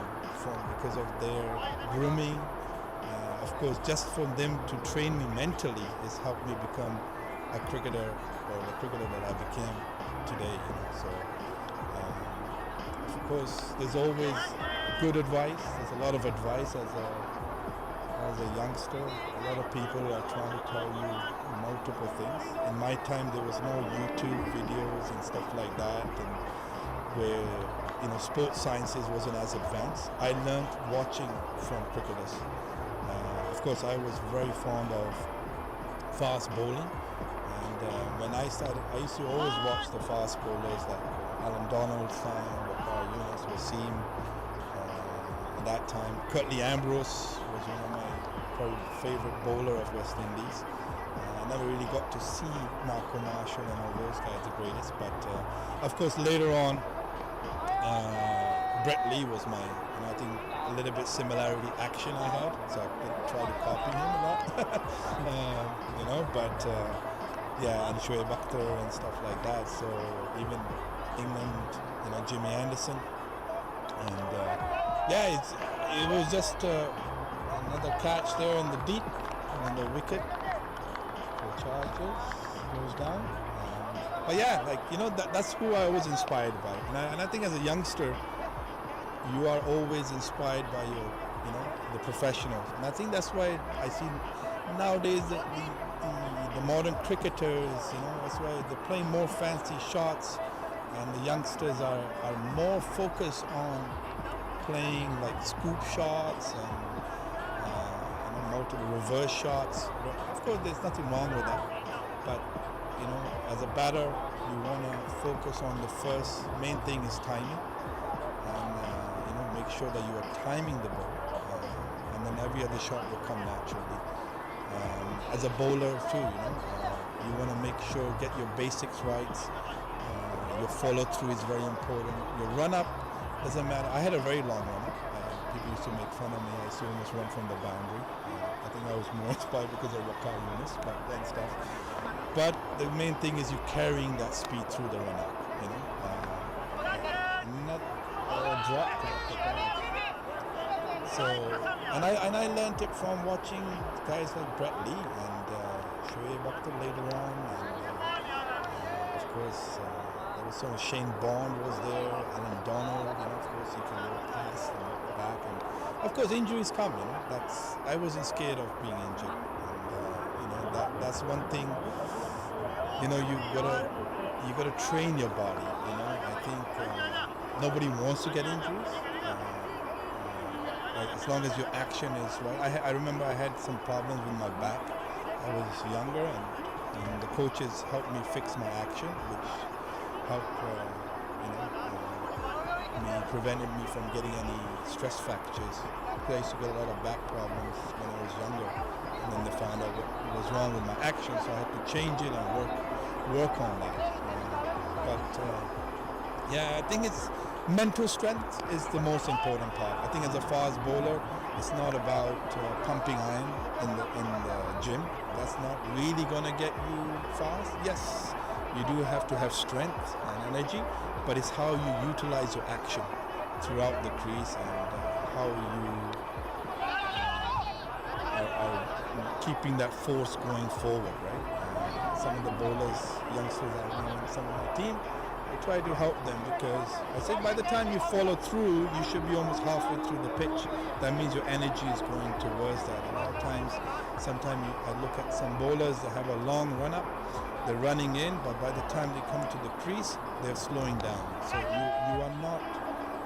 because of their grooming, of course, just for them to train me mentally has helped me become a cricketer, or the cricketer that I became today, So, of course, there's always good advice. There's a lot of advice as a youngster. A lot of people are trying to tell you multiple things. In my time, there was no YouTube videos and stuff like that, and where sports sciences wasn't as advanced. I learned watching from cricketers. Of course, I was very fond of fast bowling, and when I started, I used to always watch the fast bowlers like Alan Donaldson, Waqar Yunus, Wasim. At that time, Curtly Ambrose was one of my probably favorite bowler of West Indies. I never really got to see Malcolm Marshall and all those guys, the greatest, but of course later on, Brett Lee was I think a little bit similarity action I had, so I could try to copy him a lot, but yeah, and Shoaib Akhtar and stuff like that. So even England, Jimmy Anderson, and yeah, it was just another catch there in the deep, and the wicket for Chargers goes down. But yeah, that's who I was inspired by, and I think as a youngster, you are always inspired by the professionals, and I think that's why I see nowadays the modern cricketers, that's why they're playing more fancy shots, and the youngsters are more focused on playing like scoop shots and multiple reverse shots. Of course, there's nothing wrong with that, but as a batter, you want to focus on the first main thing is timing, and sure that you are timing the ball, and then every other shot will come naturally. As a bowler too, you want to make sure get your basics right. Your follow through is very important. Your run up doesn't matter. I had a very long run up. People used to make fun of me. I used to almost run from the boundary. I think I was more inspired because of Wakar Yunus back then stuff. But the main thing is you carrying that speed through the run up. Not drop. So, and I learned it from watching guys like Brett Lee and Shoaib Akhtar later on, and of course there was some Shane Bond was there, Alan Donald, of course he can go past and look back, and of course injuries come, I wasn't scared of being injured, and that's one thing, you gotta train your body, I think nobody wants to get injuries. As long as your action is right. I remember I had some problems with my back. I was younger, and the coaches helped me fix my action, which helped, prevented me from getting any stress fractures. I used to get a lot of back problems when I was younger, and then they found out what was wrong with my action, so I had to change it and work on that. I think it's mental strength is the most important part. I think as a fast bowler, it's not about pumping iron in the gym. That's not really going to get you fast. Yes, you do have to have strength and energy, but it's how you utilize your action throughout the crease and how you are keeping that force going forward, right? Some of the bowlers, youngsters I know, some of my team, I try to help them because I said by the time you follow through, you should be almost halfway through the pitch. That means your energy is going towards that. A lot of times, sometimes I look at some bowlers that have a long run up, they're running in, but by the time they come to the crease, they're slowing down. So you are not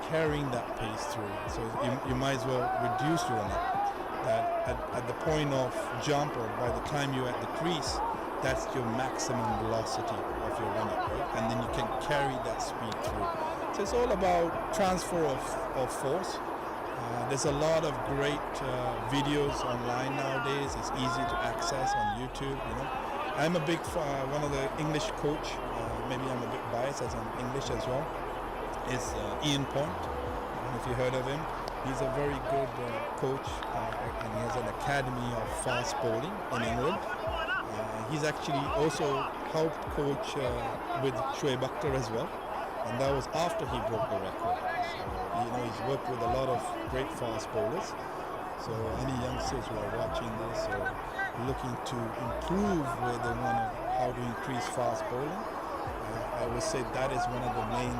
carrying that pace through. So you might as well reduce your run up. That at the point of jump or by the time you're at the crease, that's your maximum velocity of your run-up, right? And then you can carry that speed through. So it's all about transfer of force. There's a lot of great videos online nowadays. It's easy to access on YouTube, I'm a big one of the English coach, maybe I'm a bit biased as I'm English as well, is Ian Point. I don't know if you heard of him. He's a very good coach and he has an academy of fast bowling in England. He's actually also helped coach with Shoaib Akhtar as well, and that was after he broke the record. So, he's worked with a lot of great fast bowlers. So any youngsters who are watching this or looking to improve where they want to, how to increase fast bowling, I would say that is one of the main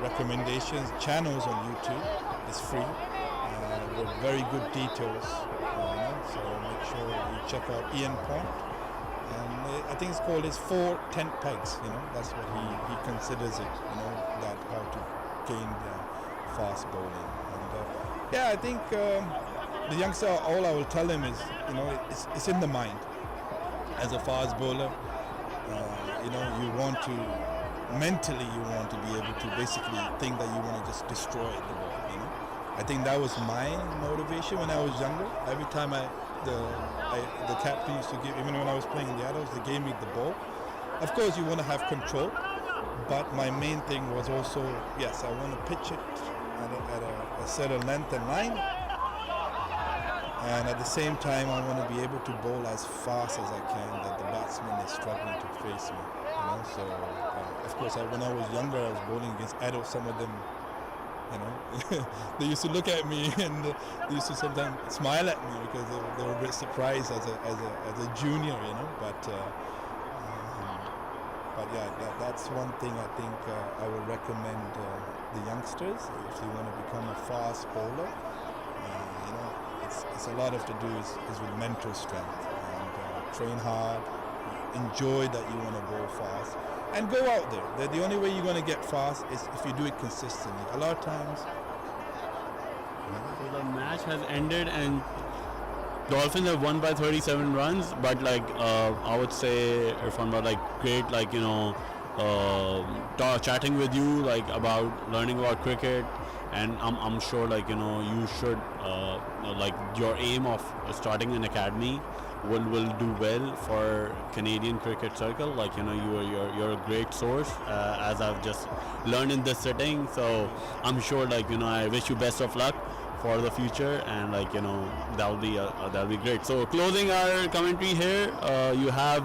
recommendations. Channels on YouTube is free with very good details. So make sure you check out Ian Point, and I think it's called his 4 tent pegs. That's what he considers it. That how to gain fast bowling. And I think the youngster, all I will tell him is, it's in the mind. As a fast bowler, you want to mentally be able to basically think that you want to just destroy the ball. I think that was my motivation when I was younger. Every time the captain used to give, even when I was playing in the adults, they gave me the ball. Of course, you want to have control, but my main thing was also, yes, I want to pitch it at a certain length and line, and at the same time, I want to be able to bowl as fast as I can that the batsman is struggling to face me. So of course, when I was younger, I was bowling against adults. Some of them, they used to look at me and they used to sometimes smile at me because they were a bit surprised as a junior, But that's one thing I think I would recommend the youngsters if you want to become a fast bowler. It's a lot of to do is with mental strength and train hard, enjoy that you want to bowl fast. And go out there. The only way you're going to get fast is if you do it consistently. A lot of times. So the match has ended and Dolphins have won by 37 runs. But I would say, Irfan, but great, chatting with you like about learning about cricket, and I'm sure like you should like your aim of starting an academy will do well for Canadian cricket circle. Like you're a great source, as I've just learned in this sitting. So I'm sure like I wish you best of luck for the future, and like that'll be great. So closing our commentary here, you have